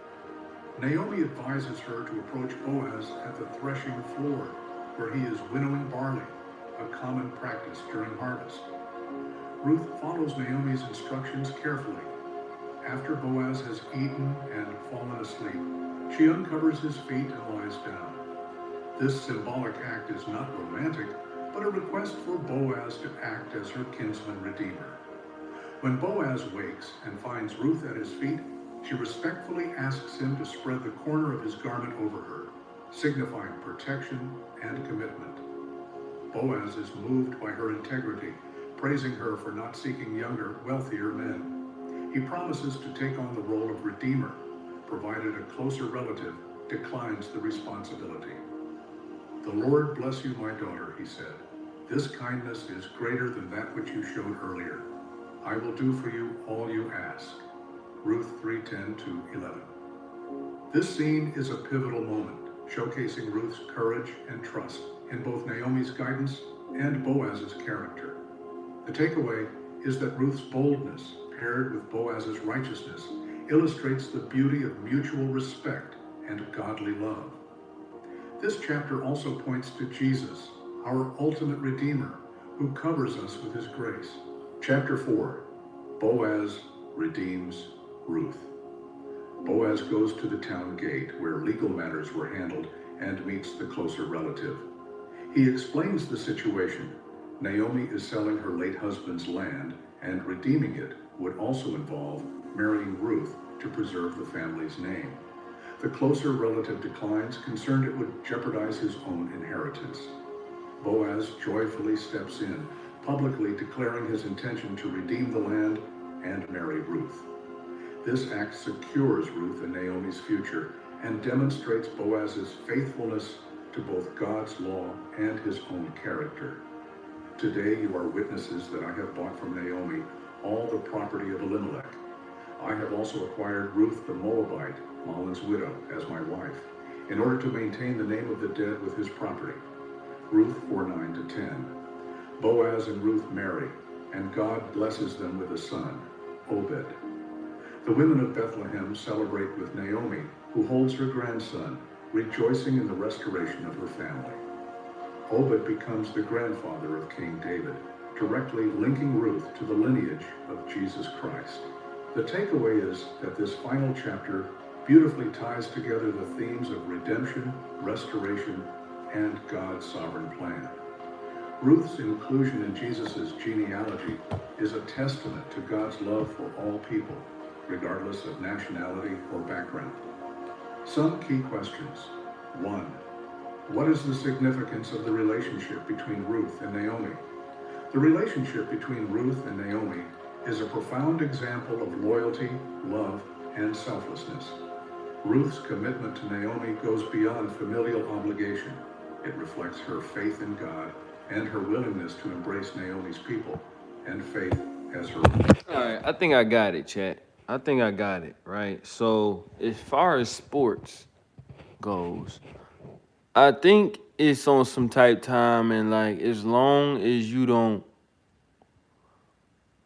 Naomi advises her to approach Boaz at the threshing floor, where he is winnowing barley, a common practice during harvest. Ruth follows Naomi's instructions carefully. After Boaz has eaten and fallen asleep, she uncovers his feet and lies down. This symbolic act is not romantic, but a request for Boaz to act as her kinsman redeemer. When Boaz wakes and finds Ruth at his feet, she respectfully asks him to spread the corner of his garment over her, signifying protection and commitment. Boaz is moved by her integrity, praising her for not seeking younger, wealthier men. He promises to take on the role of redeemer, provided a closer relative declines the responsibility. "The Lord bless you, my daughter," he said. "This kindness is greater than that which you showed earlier. I will do for you all you ask." Ruth 3:10-11. This scene is a pivotal moment, showcasing Ruth's courage and trust in both Naomi's guidance and Boaz's character. The takeaway is that Ruth's boldness, paired with Boaz's righteousness, illustrates the beauty of mutual respect and godly love. This chapter also points to Jesus, our ultimate Redeemer, who covers us with his grace. Chapter 4. Boaz redeems Ruth. Boaz goes to the town gate where legal matters were handled and meets the closer relative. He explains the situation. Naomi is selling her late husband's land, and redeeming it would also involve marrying Ruth to preserve the family's name. The closer relative declines, concerned it would jeopardize his own inheritance. Boaz joyfully steps in, publicly declaring his intention to redeem the land and marry Ruth. This act secures Ruth and Naomi's future and demonstrates Boaz's faithfulness to both God's law and his own character. Today you are witnesses that I have bought from Naomi all the property of Elimelech. I have also acquired Ruth the Moabite, Mahlon's widow, as my wife, in order to maintain the name of the dead with his property. Ruth 4:9-10. Boaz and Ruth marry, and God blesses them with a son, Obed. The women of Bethlehem celebrate with Naomi, who holds her grandson, rejoicing in the restoration of her family. Obed becomes the grandfather of King David, directly linking Ruth to the lineage of Jesus Christ. The takeaway is that this final chapter beautifully ties together the themes of redemption, restoration, and God's sovereign plan. Ruth's inclusion in Jesus' genealogy is a testament to God's love for all people, regardless of nationality or background. Some key questions. 1. What is the significance of the relationship between Ruth and Naomi? The relationship between Ruth and Naomi is a profound example of loyalty, love, and selflessness. Ruth's commitment to Naomi goes beyond familial obligation. It reflects her faith in God and her willingness to embrace Naomi's people and faith as her own. All right, I think I got it, chat. I think I got it, right? So as far as sports goes, I think it's on some type time, and like as long as you don't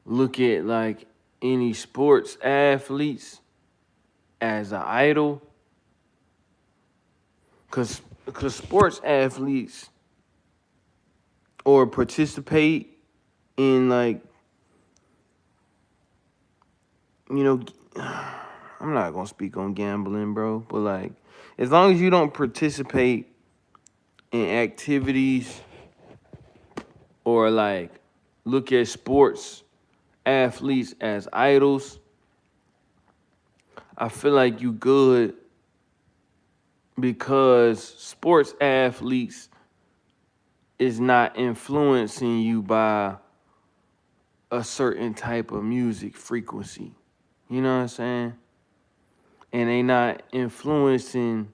look at like any sports athletes as an idol, cause sports athletes or participate in like, you know, I'm not gonna speak on gambling, bro, but like as long as you don't participate in activities or like look at sports athletes as idols, I feel like you good, because sports athletes is not influencing you by a certain type of music frequency. You know what I'm saying? And they not influencing,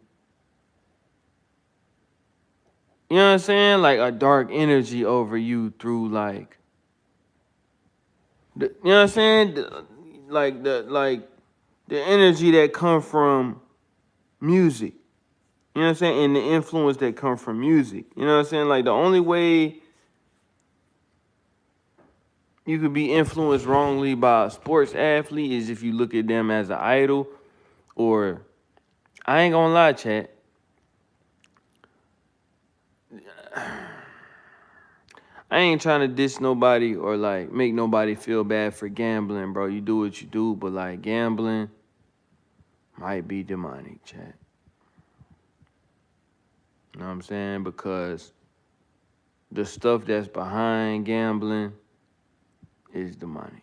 you know what I'm saying, like a dark energy over you through like, you know what I'm saying? The energy that come from music. You know what I'm saying? And the influence that come from music. You know what I'm saying? Like the only way you could be influenced wrongly by a sports athlete is if you look at them as an idol. Or, I ain't gonna lie, chat, I ain't trying to diss nobody or like make nobody feel bad for gambling, bro. You do what you do, but like gambling might be demonic, chat. You know what I'm saying? Because the stuff that's behind gambling is demonic.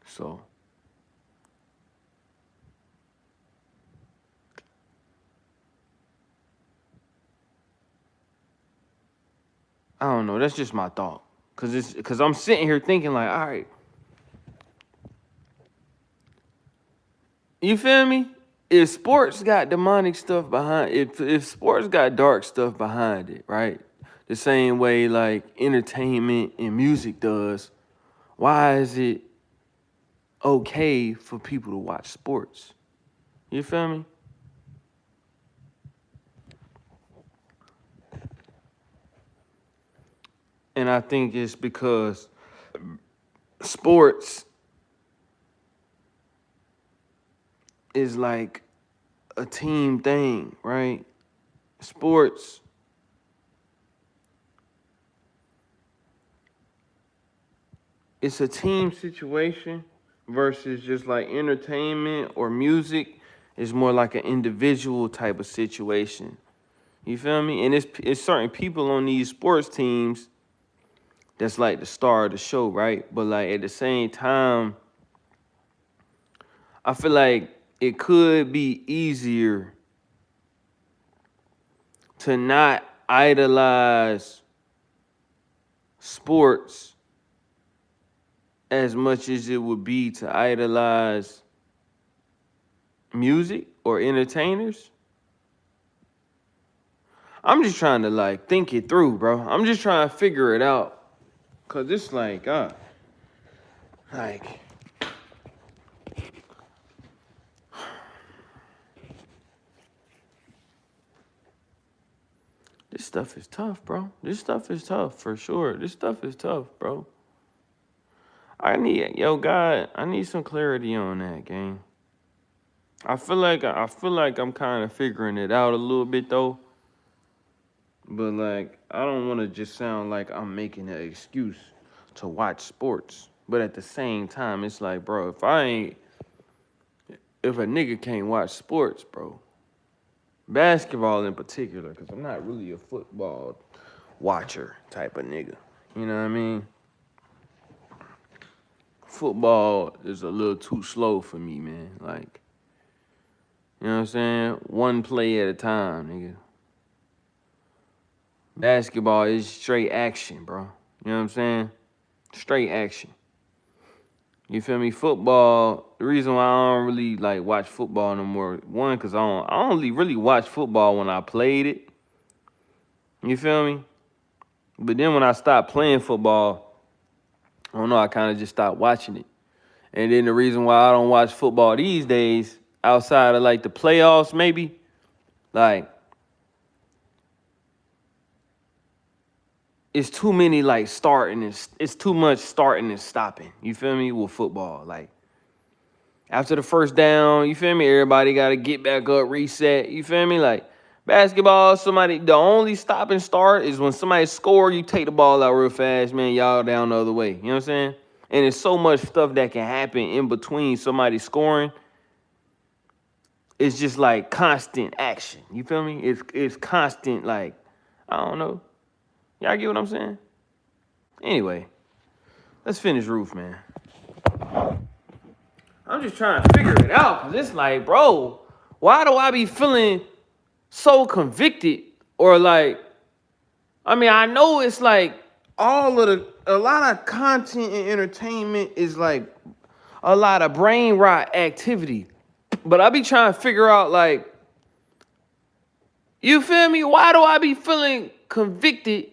So I don't know. That's just my thought. Cause I'm sitting here thinking like, all right, you feel me? If sports got demonic stuff behind, if sports got dark stuff behind it, right? The same way like entertainment and music does, why is it okay for people to watch sports? You feel me? And I think it's because sports is like a team thing, right? Sports it's a team situation versus just like entertainment or music is more like an individual type of situation. You feel me? And it's certain people on these sports teams that's like the star of the show, right? But like at the same time, I feel like it could be easier to not idolize sports as much as it would be to idolize music or entertainers. I'm just trying to like think it through, bro. I'm just trying to figure it out. Cause it's like, this stuff is tough, bro. This stuff is tough for sure. This stuff is tough, bro. I need some clarity on that, gang. I feel like I'm kind of figuring it out a little bit though. But like, I don't want to just sound like I'm making an excuse to watch sports. But at the same time, it's like, bro, if a nigga can't watch sports, bro, basketball in particular, because I'm not really a football watcher type of nigga. You know what I mean? Football is a little too slow for me, man. Like, you know what I'm saying? One play at a time, nigga. Basketball is straight action, bro. You know what I'm saying? Straight action. You feel me? Football, the reason why I don't really like watch football no more, one, because I only really watch football when I played it. You feel me? But then when I stopped playing football, I don't know, I kind of just stopped watching it. And then the reason why I don't watch football these days, outside of like the playoffs maybe, like, it's too many like it's too much starting and stopping. You feel me? With football. Like, after the first down, you feel me? Everybody got to get back up, reset. You feel me? Like, basketball, the only stop and start is when somebody score, you take the ball out real fast, man, y'all down the other way. You know what I'm saying? And there's so much stuff that can happen in between somebody scoring. It's just like constant action. You feel me? It's constant, like, I don't know. Y'all get what I'm saying? Anyway, let's finish Roof, man. I'm just trying to figure it out, because it's like, bro, why do I be feeling so convicted? Or like, I mean, I know it's like a lot of content and entertainment is like a lot of brain rot activity. But I be trying to figure out, like, you feel me? Why do I be feeling convicted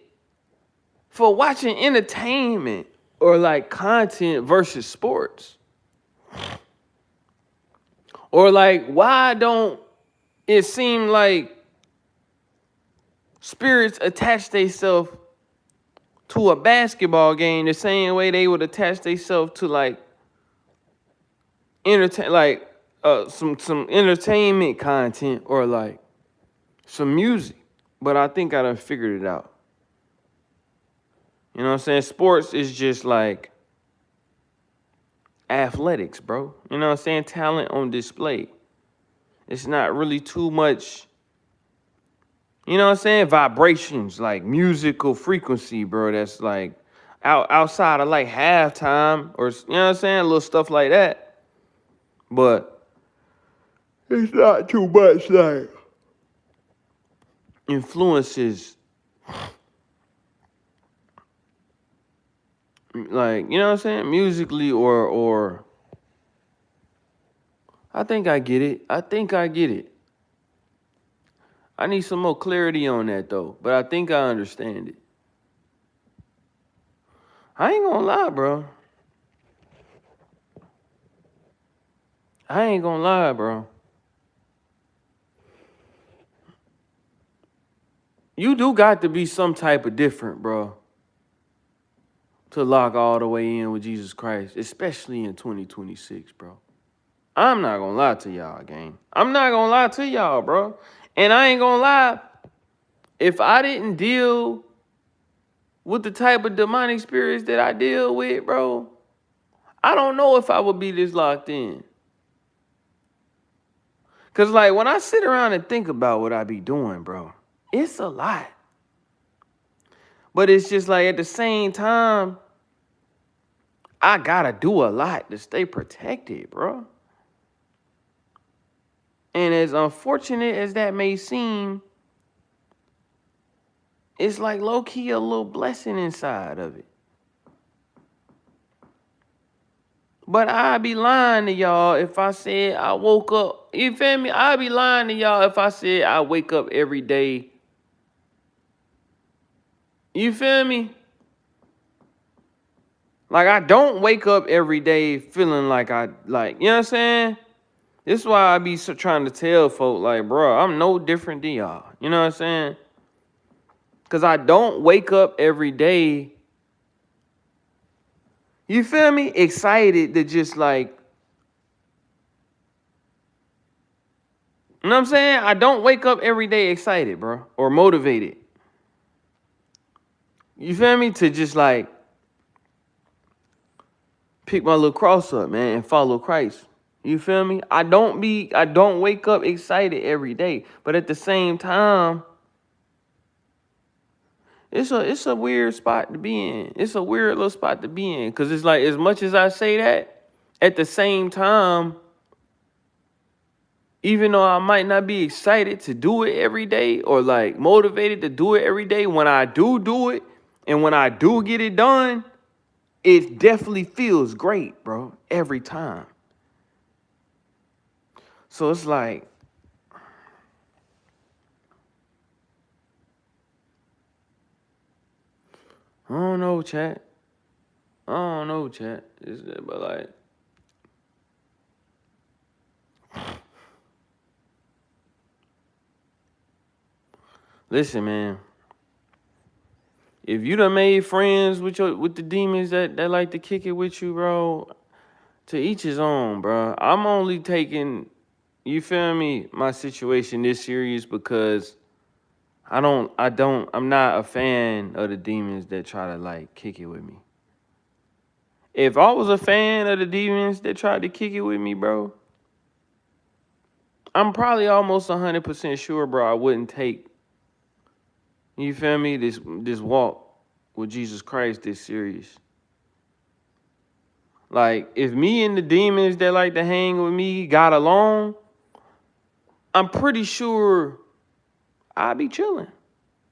for watching entertainment or like content versus sports? Or like, why don't it seem like spirits attach themselves to a basketball game the same way they would attach themselves to like some entertainment content or like some music? But I think I done figured it out. You know what I'm saying? Sports is just like athletics, bro. You know what I'm saying? Talent on display. It's not really too much You know what I'm saying? Vibrations, like musical frequency, bro. That's like outside of like halftime or, you know what I'm saying? Little stuff like that. But it's not too much like influences. Like, you know what I'm saying? Musically or I think I get it. I get it. I need some more clarity on that though, but I think I understand it. I ain't gonna lie, bro. I ain't gonna lie, bro. You do got to be some type of different, bro, to lock all the way in with Jesus Christ, especially in 2026, bro. I'm not gonna lie to y'all, gang. I'm not gonna lie to y'all, bro. And I ain't gonna lie, if I didn't deal with the type of demonic spirits that I deal with, bro, I don't know if I would be this locked in. Cause like when I sit around and think about what I be doing, bro, it's a lot. But it's just like at the same time, I gotta do a lot to stay protected, bro. And as unfortunate as that may seem, it's like low-key a little blessing inside of it. But I'd be lying to y'all if I said I woke up. You feel me? I'd be lying to y'all if I said I wake up every day. You feel me? Like I don't wake up every day feeling like you know what I'm saying? This is why I be trying to tell folk like, bro, I'm no different than y'all. You know what I'm saying? Because I don't wake up every day, you feel me, excited to just like, you know what I'm saying? I don't wake up every day excited, bro, or motivated. You feel me? To just like pick my little cross up, man, and follow Christ. You feel me? I don't wake up excited every day. But at the same time, it's a weird spot to be in. It's a weird little spot to be in. Cause it's like as much as I say that, at the same time, even though I might not be excited to do it every day or like motivated to do it every day, when I do it and when I do get it done, it definitely feels great, bro, every time. So it's like, I don't know, chat. But like, listen, man. If you done made friends with the demons that like to kick it with you, bro, to each his own, bro. I'm only taking, you feel me, my situation this serious because I'm not a fan of the demons that try to like kick it with me. If I was a fan of the demons that tried to kick it with me, bro, I'm probably almost 100% sure, bro, I wouldn't take, you feel me, this walk with Jesus Christ this serious. Like, if me and the demons that like to hang with me got along, I'm pretty sure I'd be chilling.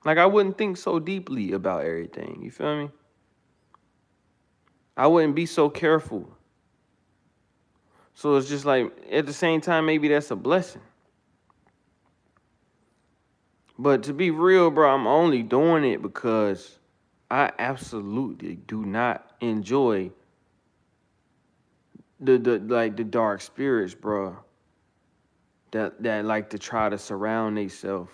Like, I wouldn't think so deeply about everything. You feel me? I wouldn't be so careful. So it's just like, at the same time, maybe that's a blessing. But to be real, bro, I'm only doing it because I absolutely do not enjoy the dark spirits, bro. That like to try to surround themselves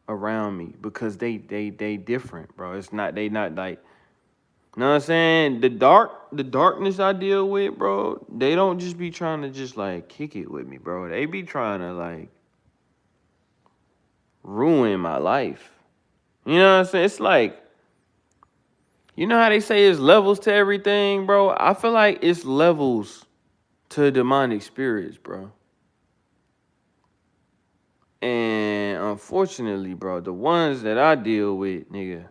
around me because they different, bro. They not like, you know what I'm saying? The darkness I deal with, bro, they don't just be trying to just like kick it with me, bro. They be trying to like ruin my life. You know what I'm saying? It's like, you know how they say it's levels to everything, bro? I feel like it's levels to demonic spirits, bro. And unfortunately, bro, the ones that I deal with, nigga,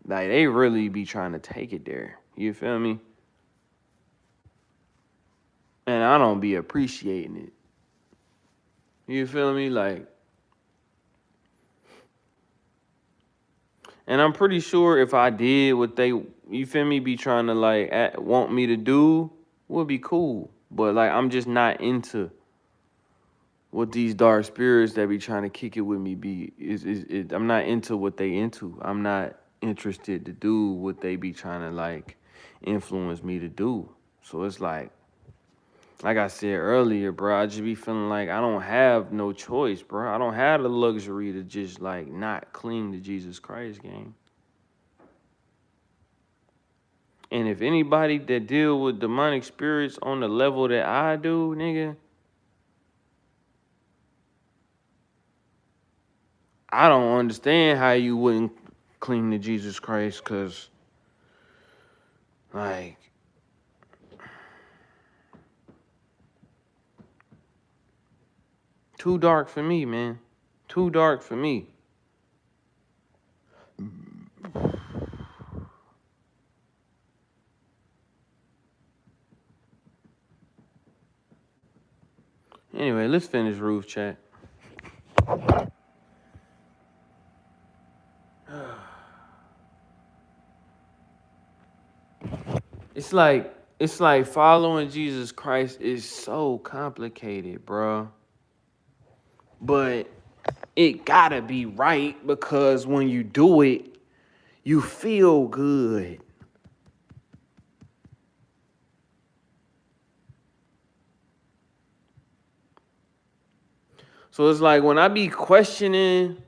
like, they really be trying to take it there. You feel me? And I don't be appreciating it. You feel me? Like, and I'm pretty sure if I did what they, you feel me, be trying to, like, want me to do, would be cool. But, like, I'm just not into what these dark spirits that be trying to kick it with me be. I'm not into what they into. I'm not interested to do what they be trying to, like, influence me to do. So it's like I said earlier, bro, I just be feeling like I don't have no choice, bro. I don't have the luxury to just, like, not cling to Jesus Christ, gang. And if anybody that deal with demonic spirits on the level that I do, nigga, I don't understand how you wouldn't cling to Jesus Christ, because, like, too dark for me, man. Too dark for me. Anyway, let's finish Roof chat. It's like following Jesus Christ is so complicated, bro. But it gotta be right, because when you do it, you feel good. So it's like when I be questioning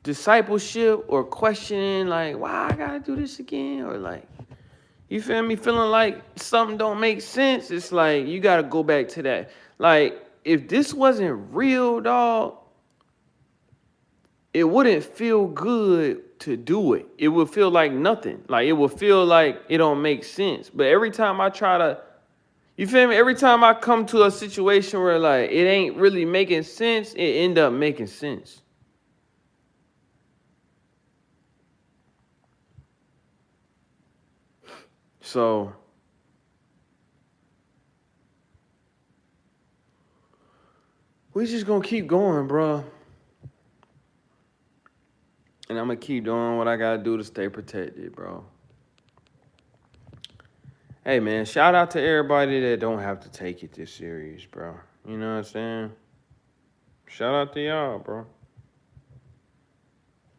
discipleship or questioning, like, why I gotta do this again? Or, like, you feel me, feeling like something don't make sense, it's like you gotta go back to that. Like, if this wasn't real, dog, it wouldn't feel good to do it. It would feel like nothing. Like, it would feel like it don't make sense. But every time I try to, you feel me? Every time I come to a situation where, like, it ain't really making sense, it end up making sense. So we just gonna keep going, bro. And I'm gonna keep doing what I gotta do to stay protected, bro. Hey, man, shout out to everybody that don't have to take it this serious, bro. You know what I'm saying? Shout out to y'all, bro.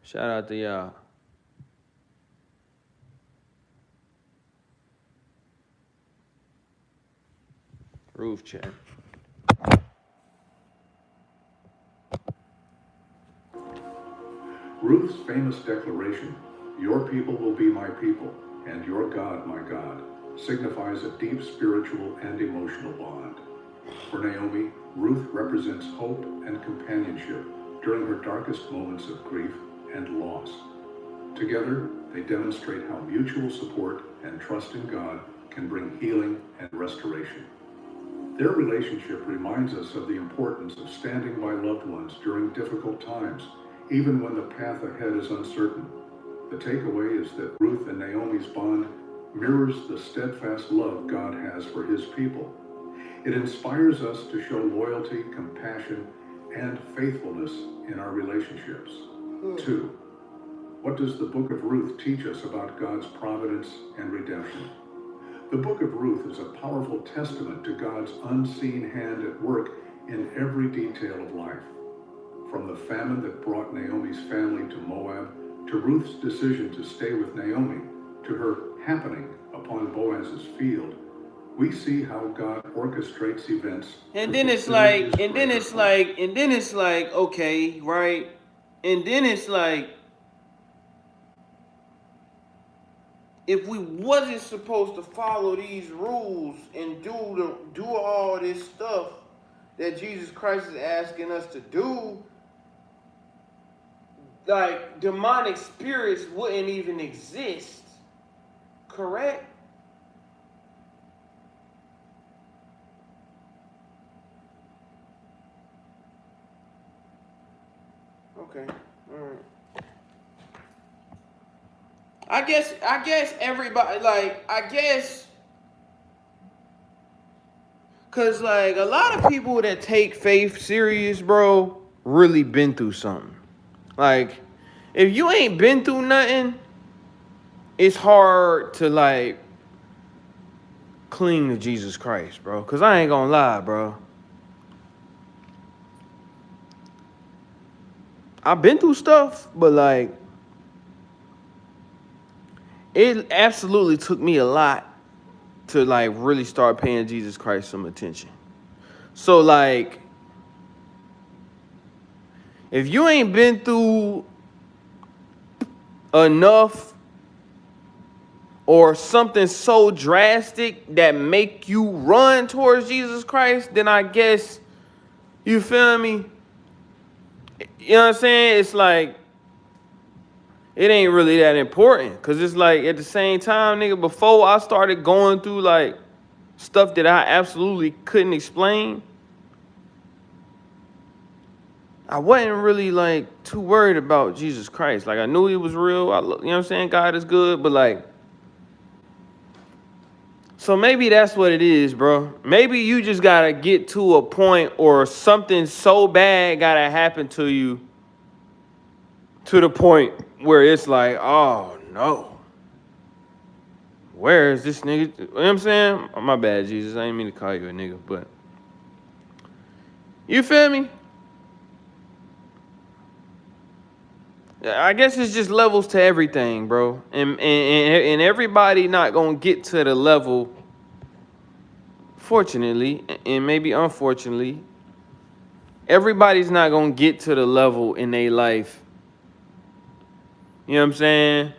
Shout out to y'all. Roof chat. Ruth's famous declaration, "Your people will be my people, and your God my God," signifies a deep spiritual and emotional bond. For Naomi, Ruth represents hope and companionship during her darkest moments of grief and loss. Together, they demonstrate how mutual support and trust in God can bring healing and restoration. Their relationship reminds us of the importance of standing by loved ones during difficult times, even when the path ahead is uncertain. The takeaway is that Ruth and Naomi's bond mirrors the steadfast love God has for his people. It inspires us to show loyalty, compassion, and faithfulness in our relationships. 2. What does the book of Ruth teach us about God's providence and redemption? The book of Ruth is a powerful testament to God's unseen hand at work in every detail of life. From the famine that brought Naomi's family to Moab, to Ruth's decision to stay with Naomi, to her happening upon Boaz's field, we see how God orchestrates events. And then it's like, okay, right? And then it's like, if we wasn't supposed to follow these rules and do all this stuff that Jesus Christ is asking us to do, like, demonic spirits wouldn't even exist, correct? Okay. Alright. I guess everybody, like, cause like a lot of people that take faith serious, bro, really been through something. Like, if you ain't been through nothing, it's hard to like cling to Jesus Christ, bro. Cause I ain't gonna lie, bro. I've been through stuff, but like, it absolutely took me a lot to like really start paying Jesus Christ some attention. So like, if you ain't been through enough or something so drastic that make you run towards Jesus Christ, then I guess, you feel me? You know what I'm saying? It's like, it ain't really that important. Cause it's like, at the same time, nigga, before I started going through like stuff that I absolutely couldn't explain, I wasn't really like too worried about Jesus Christ. Like, I knew he was real. You know what I'm saying? God is good, but like, so maybe that's what it is, bro. Maybe you just gotta get to a point or something so bad gotta happen to you to the point where it's like, oh no, where is this nigga? You know what I'm saying? Oh, my bad, Jesus. I didn't mean to call you a nigga, but you feel me? I guess it's just levels to everything, bro. And everybody not gonna get to the level, fortunately, and maybe unfortunately, everybody's not gonna get to the level in their life, you know what I'm saying,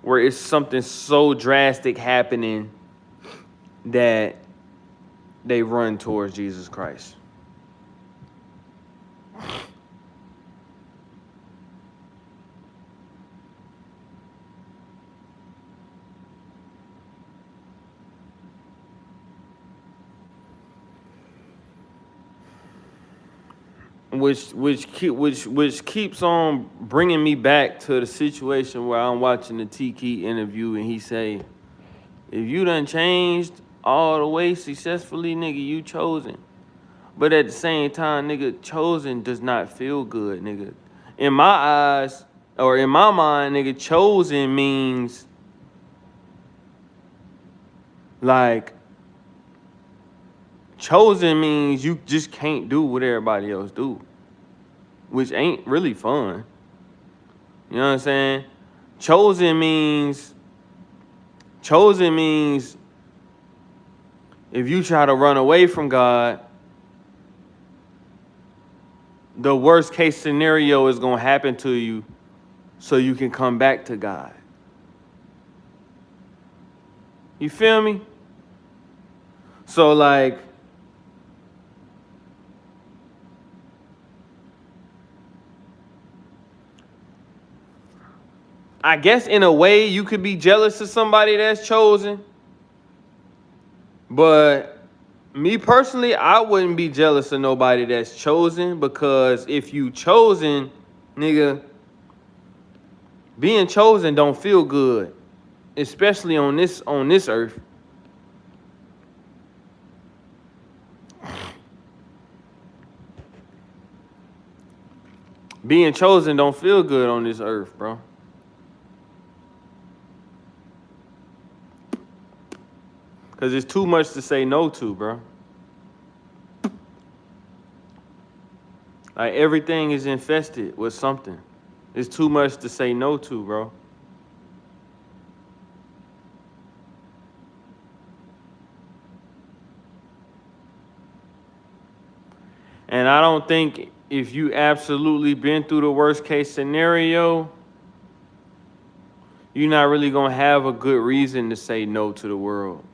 where it's something so drastic happening that they run towards Jesus Christ. Which keeps on bringing me back to the situation where I'm watching the T-Key interview and he say, if you done changed all the way successfully, nigga, you chosen. But at the same time, nigga, chosen does not feel good, nigga. In my eyes, or in my mind, nigga, chosen means like, chosen means you just can't do what everybody else do, which ain't really fun. You know what I'm saying? Chosen means if you try to run away from God, the worst case scenario is gonna happen to you so you can come back to God. You feel me? So like, I guess in a way you could be jealous of somebody that's chosen. But me personally, I wouldn't be jealous of nobody that's chosen, because if you chosen, nigga, being chosen don't feel good, especially on this earth. Being chosen don't feel good on this earth, bro. Because it's too much to say no to, bro. Like, everything is infested with something. It's too much to say no to, bro. And I don't think if you absolutely been through the worst case scenario, you're not really gonna have a good reason to say no to the world.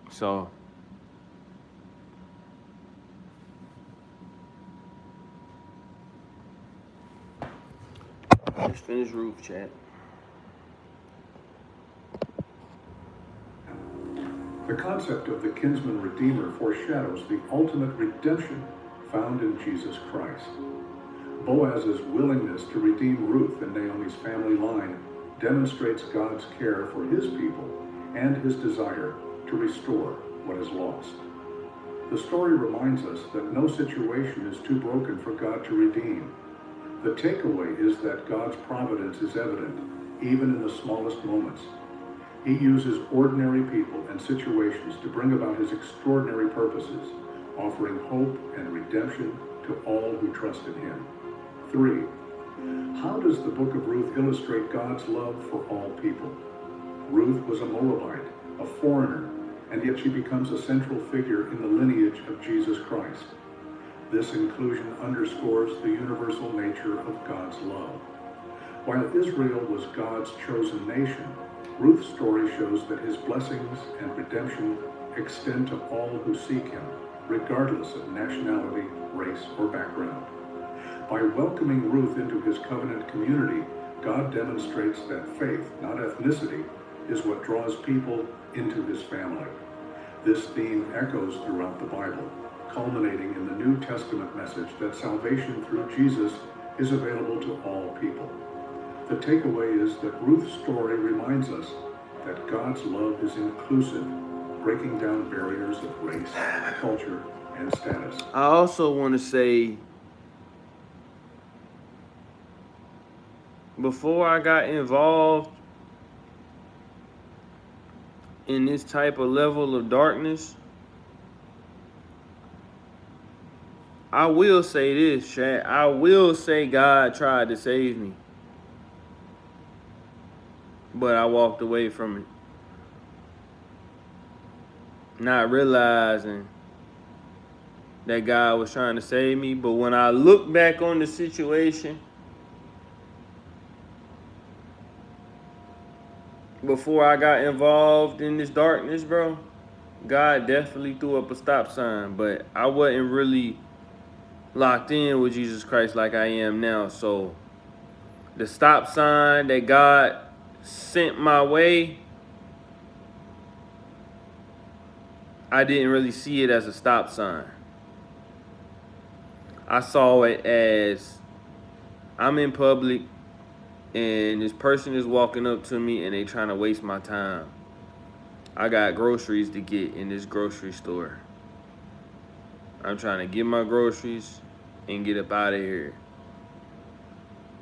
So let's finish roof chat. The concept of the kinsman redeemer foreshadows the ultimate redemption found in Jesus Christ. Boaz's willingness to redeem Ruth and Naomi's family line demonstrates God's care for his people and his desire to restore what is lost. The story reminds us that no situation is too broken for God to redeem. The takeaway is that God's providence is evident, even in the smallest moments. He uses ordinary people and situations to bring about his extraordinary purposes, offering hope and redemption to all who trust in him. 3. How does the book of Ruth illustrate God's love for all people? Ruth was a Moabite, a foreigner, and yet she becomes a central figure in the lineage of Jesus Christ. This inclusion underscores the universal nature of God's love. While Israel was God's chosen nation, Ruth's story shows that his blessings and redemption extend to all who seek him, regardless of nationality, race, or background. By welcoming Ruth into his covenant community, God demonstrates that faith, not ethnicity, is what draws people into his family. This theme echoes throughout the Bible, culminating in the New Testament message that salvation through Jesus is available to all people. The takeaway is that Ruth's story reminds us that God's love is inclusive, breaking down barriers of race, culture, and status. I also want to say, before I got involved in this type of level of darkness, I will say this, Shaq. I will say God tried to save me, but I walked away from it, not realizing that God was trying to save me. But when I look back on the situation, before I got involved in this darkness, bro, God definitely threw up a stop sign, but I wasn't really locked in with Jesus Christ like I am now. So the stop sign that God sent my way, I didn't really see it as a stop sign. I saw it as I'm in public and this person is walking up to me and they trying to waste my time. I got groceries to get in this grocery store. I'm trying to get my groceries and get up out of here.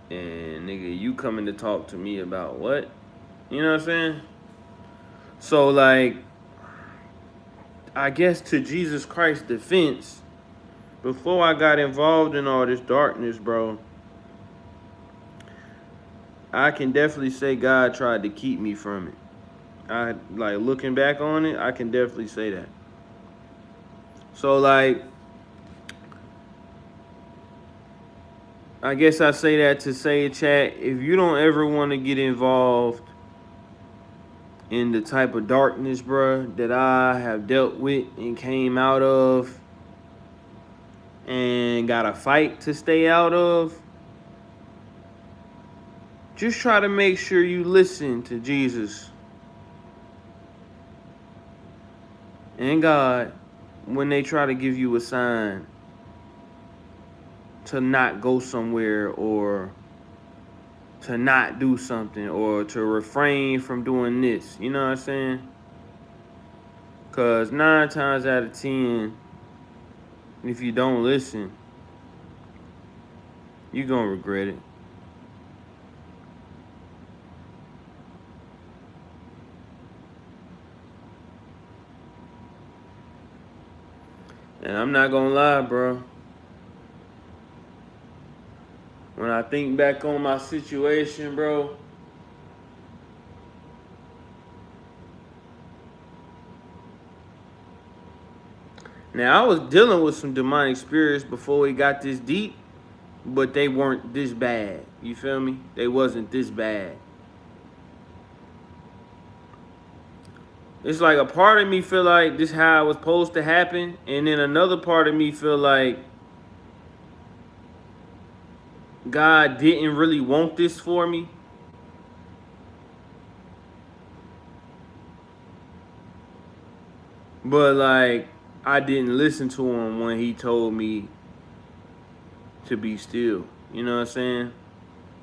And nigga, you coming to talk to me about what? You know what I'm saying? So like, I guess to Jesus Christ's defense, before I got involved in all this darkness, bro, I can definitely say God tried to keep me from it. I like looking back on it, I can definitely say that. So like, I guess I say that to say, chat, if you don't ever want to get involved in the type of darkness, bruh, that I have dealt with and came out of and got a fight to stay out of, just try to make sure you listen to Jesus and God when they try to give you a sign to not go somewhere or to not do something or to refrain from doing this. You know what I'm saying? Because 9 times out of 10, if you don't listen, you're going to regret it. And I'm not going to lie, bro. When I think back on my situation, bro, now I was dealing with some demonic spirits before we got this deep, but they weren't this bad. You feel me? They wasn't this bad. It's like a part of me feel like this how it was supposed to happen, and then another part of me feel like God didn't really want this for me. But like, I didn't listen to him when he told me to be still. You know what I'm saying?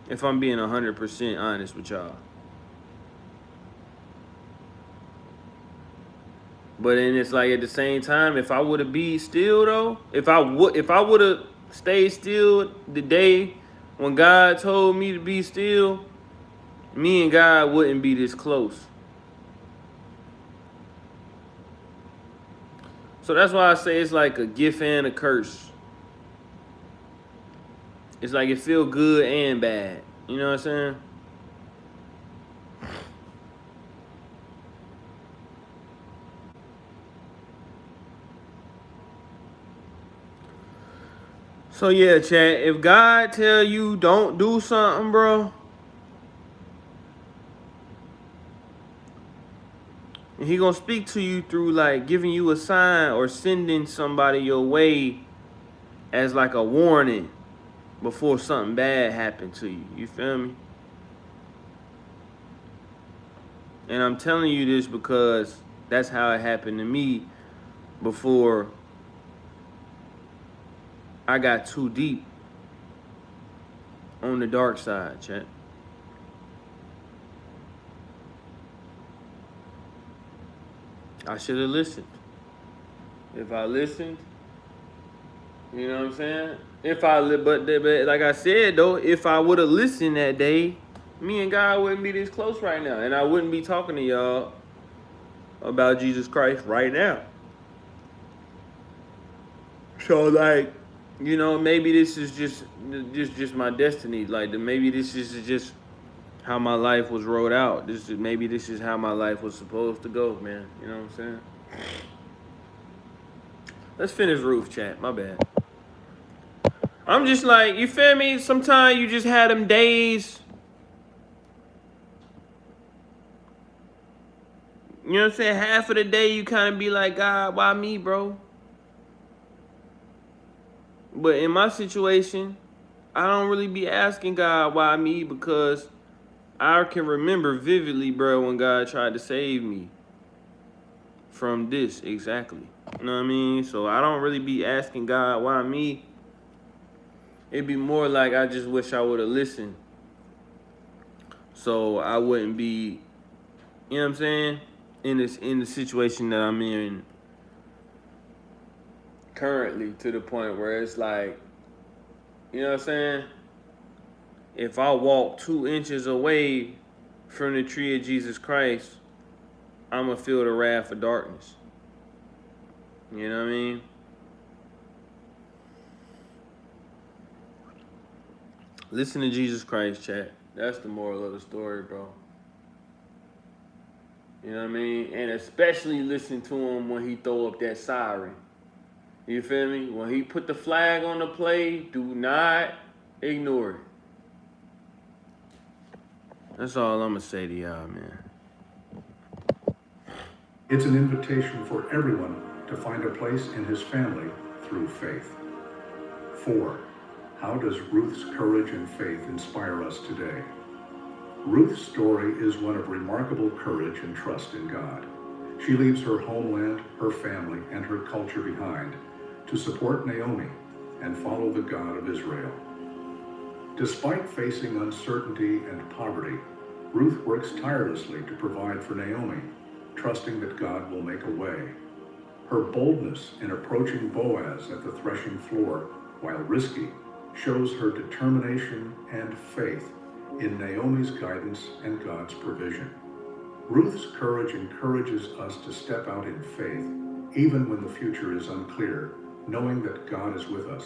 If I'm being 100% honest with y'all. But then it's like at the same time, if I would have be still though, if I would have stayed still the day when God told me to be still, me and God wouldn't be this close. So that's why I say it's like a gift and a curse. It's like it feel good and bad. You know what I'm saying? So yeah, chat, if God tell you don't do something, bro, and he gonna speak to you through like giving you a sign or sending somebody your way as like a warning before something bad happened to you. You feel me? And I'm telling you this because that's how it happened to me before I got too deep on the dark side, chat. I should have listened. If I listened, you know what I'm saying? But like I said though, if I would have listened that day, me and God wouldn't be this close right now, and I wouldn't be talking to y'all about Jesus Christ right now. So like, you know, maybe this is just my destiny. Like maybe this is just how my life was wrote out. Maybe this is how my life was supposed to go, man. You know what I'm saying? Let's finish Ruth, chat. My bad. I'm just like, you feel me? Sometimes you just had them days. You know what I'm saying? Half of the day you kind of be like, God, why me, bro? But in my situation, I don't really be asking God why me because I can remember vividly, bro, when God tried to save me from this exactly. You know what I mean? So I don't really be asking God why me. It'd be more like I just wish I would have listened. So I wouldn't be, you know what I'm saying? In the situation that I'm in currently, to the point where it's like, you know what I'm saying? If I walk 2 inches away from the tree of Jesus Christ, I'm gonna feel the wrath of darkness. You know what I mean? Listen to Jesus Christ, chat. That's the moral of the story, bro. You know what I mean? And especially listen to him when he throw up that siren. You feel me? When he put the flag on the play, do not ignore it. That's all I'm gonna say to y'all, man. It's an invitation for everyone to find a place in his family through faith. 4. How does Ruth's courage and faith inspire us today? Ruth's story is one of remarkable courage and trust in God. She leaves her homeland, her family, and her culture behind to support Naomi and follow the God of Israel. Despite facing uncertainty and poverty, Ruth works tirelessly to provide for Naomi, trusting that God will make a way. Her boldness in approaching Boaz at the threshing floor, while risky, shows her determination and faith in Naomi's guidance and God's provision. Ruth's courage encourages us to step out in faith, even when the future is unclear, knowing that God is with us.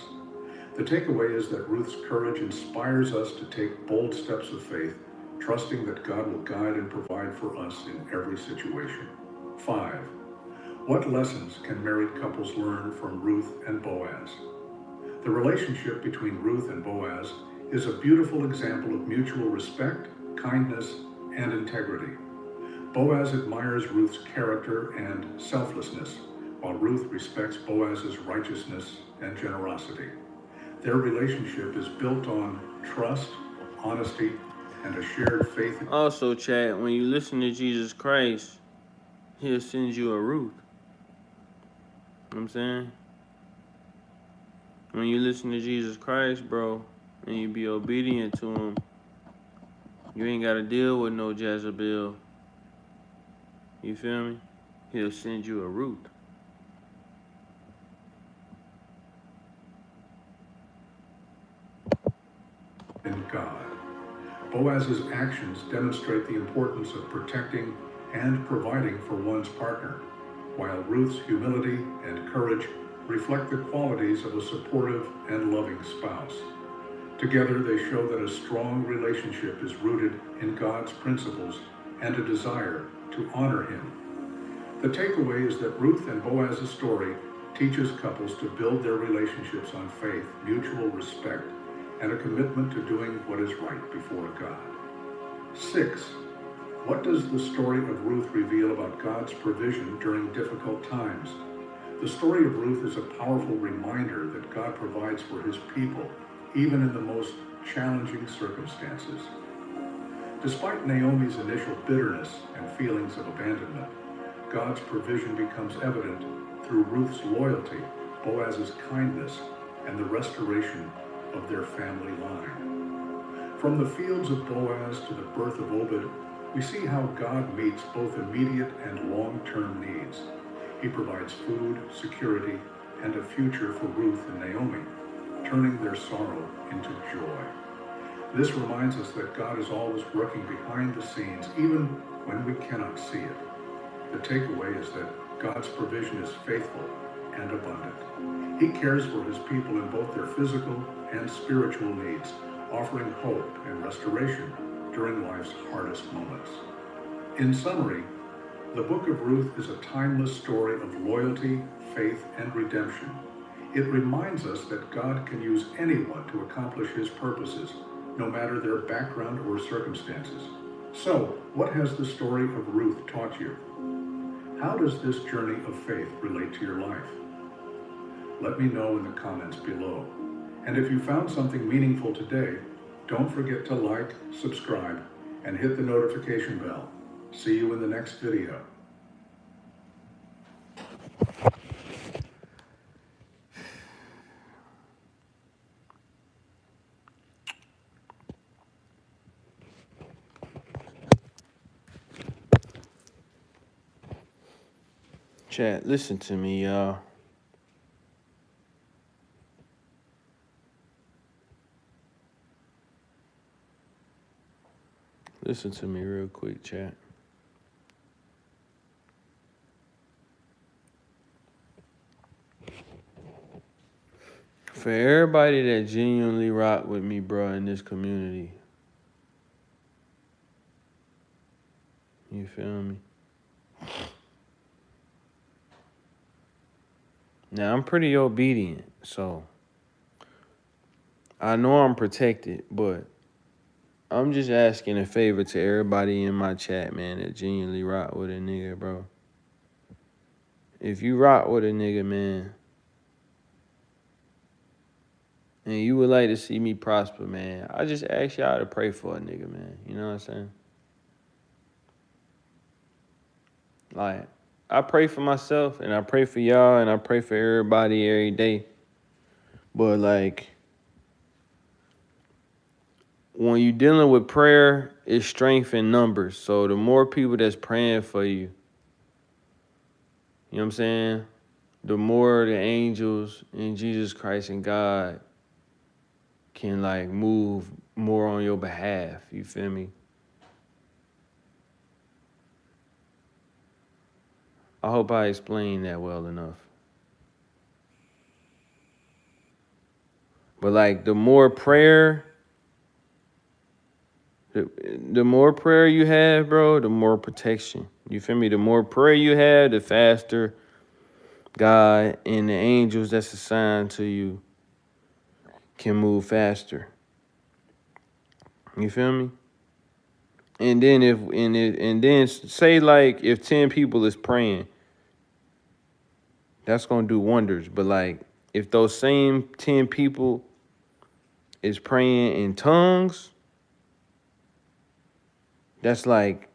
The takeaway is that Ruth's courage inspires us to take bold steps of faith, trusting that God will guide and provide for us in every situation. 5. What lessons can married couples learn from Ruth and Boaz? The relationship between Ruth and Boaz is a beautiful example of mutual respect, kindness, and integrity. Boaz admires Ruth's character and selflessness, while Ruth respects Boaz's righteousness and generosity. Their relationship is built on trust, honesty, and a shared faith. Also, chat, when you listen to Jesus Christ, he'll send you a Ruth. what I'm saying? When you listen to Jesus Christ, bro, and you be obedient to him, you ain't got to deal with no Jezebel. You feel me? He'll send you a root. In God. Boaz's actions demonstrate the importance of protecting and providing for one's partner, while Ruth's humility and courage reflect the qualities of a supportive and loving spouse. Together, they show that a strong relationship is rooted in God's principles and a desire to honor Him. The takeaway is that Ruth and Boaz's story teaches couples to build their relationships on faith, mutual respect, and a commitment to doing what is right before God. 6. What does the story of Ruth reveal about God's provision during difficult times? The story of Ruth is a powerful reminder that God provides for His people, even in the most challenging circumstances. Despite Naomi's initial bitterness and feelings of abandonment, God's provision becomes evident through Ruth's loyalty, Boaz's kindness, and the restoration of their family line. From the fields of Boaz to the birth of Obed, we see how God meets both immediate and long-term needs. He provides food, security, and a future for Ruth and Naomi, turning their sorrow into joy. This reminds us that God is always working behind the scenes, even when we cannot see it. The takeaway is that God's provision is faithful and abundant. He cares for His people in both their physical and spiritual needs, offering hope and restoration during life's hardest moments. In summary, the book of Ruth is a timeless story of loyalty, faith, and redemption. It reminds us that God can use anyone to accomplish His purposes, no matter their background or circumstances. So, what has the story of Ruth taught you? How does this journey of faith relate to your life? Let me know in the comments below. And if you found something meaningful today, don't forget to like, subscribe, and hit the notification bell. See you in the next video. Chat, listen to me, y'all. Listen to me real quick, chat. For everybody that genuinely rock with me, bro, in this community, you feel me? Now, I'm pretty obedient, so I know I'm protected, but I'm just asking a favor to everybody in my chat, man, that genuinely rock with a nigga, bro. If you rock with a nigga, man, and you would like to see me prosper, man, I just ask y'all to pray for a nigga, man. You know what I'm saying? Like, I pray for myself, and I pray for y'all, and I pray for everybody every day. But, like, when you're dealing with prayer, it's strength in numbers. So the more people that's praying for you, you know what I'm saying? The more the angels and Jesus Christ and God can, like, move more on your behalf. You feel me? I hope I explained that well enough. But, like, the more prayer, the more prayer you have, bro, the more protection. You feel me? The more prayer you have, the faster God and the angels that's assigned to you can move faster. You feel me? And then say, like, if 10 people is praying, that's gonna do wonders. But, like, if those same 10 people is praying in tongues, that's like,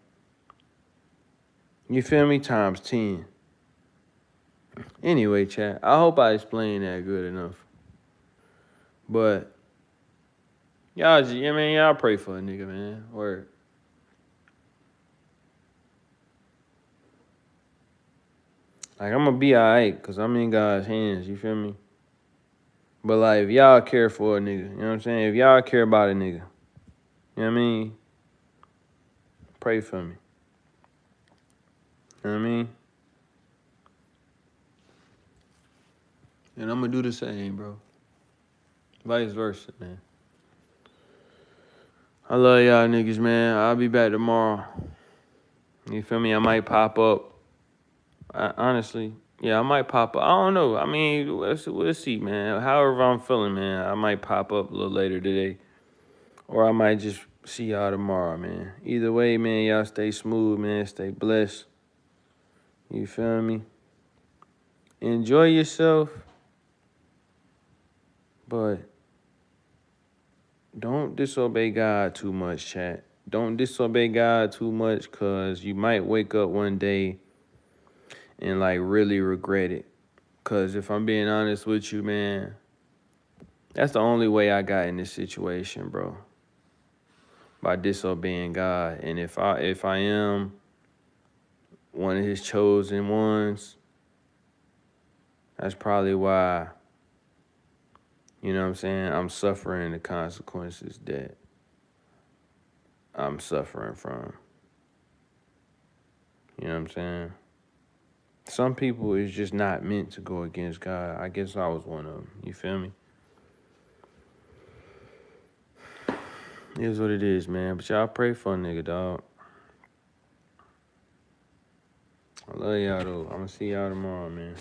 you feel me, times 10. Anyway, chat, I hope I explained that good enough. But y'all, y'all pray for a nigga, man. Word. Like, I'm gonna be alright, because I'm in God's hands, you feel me? But, like, if y'all care for a nigga, you know what I'm saying? If y'all care about a nigga, you know what I mean? Pray for me. You know what I mean? And I'm gonna do the same, bro. Vice versa, man. I love y'all niggas, man. I'll be back tomorrow. You feel me? I might pop up. Honestly, yeah, I might pop up. I don't know. I mean, we'll see, man. However I'm feeling, man, I might pop up a little later today. Or I might just see y'all tomorrow, man. Either way, man, y'all stay smooth, man. Stay blessed. You feel me? Enjoy yourself. But don't disobey God too much, chat. Don't disobey God too much, because you might wake up one day and, like, really regret it. Because if I'm being honest with you, man, that's the only way I got in this situation, bro. By disobeying God. And if I am one of his chosen ones, that's probably why, you know what I'm saying, I'm suffering the consequences that I'm suffering from. You know what I'm saying? Some people is just not meant to go against God. I guess I was one of them. You feel me? It is what it is, man. But y'all pray for a nigga, dog. I love y'all, though. I'm gonna see y'all tomorrow, man.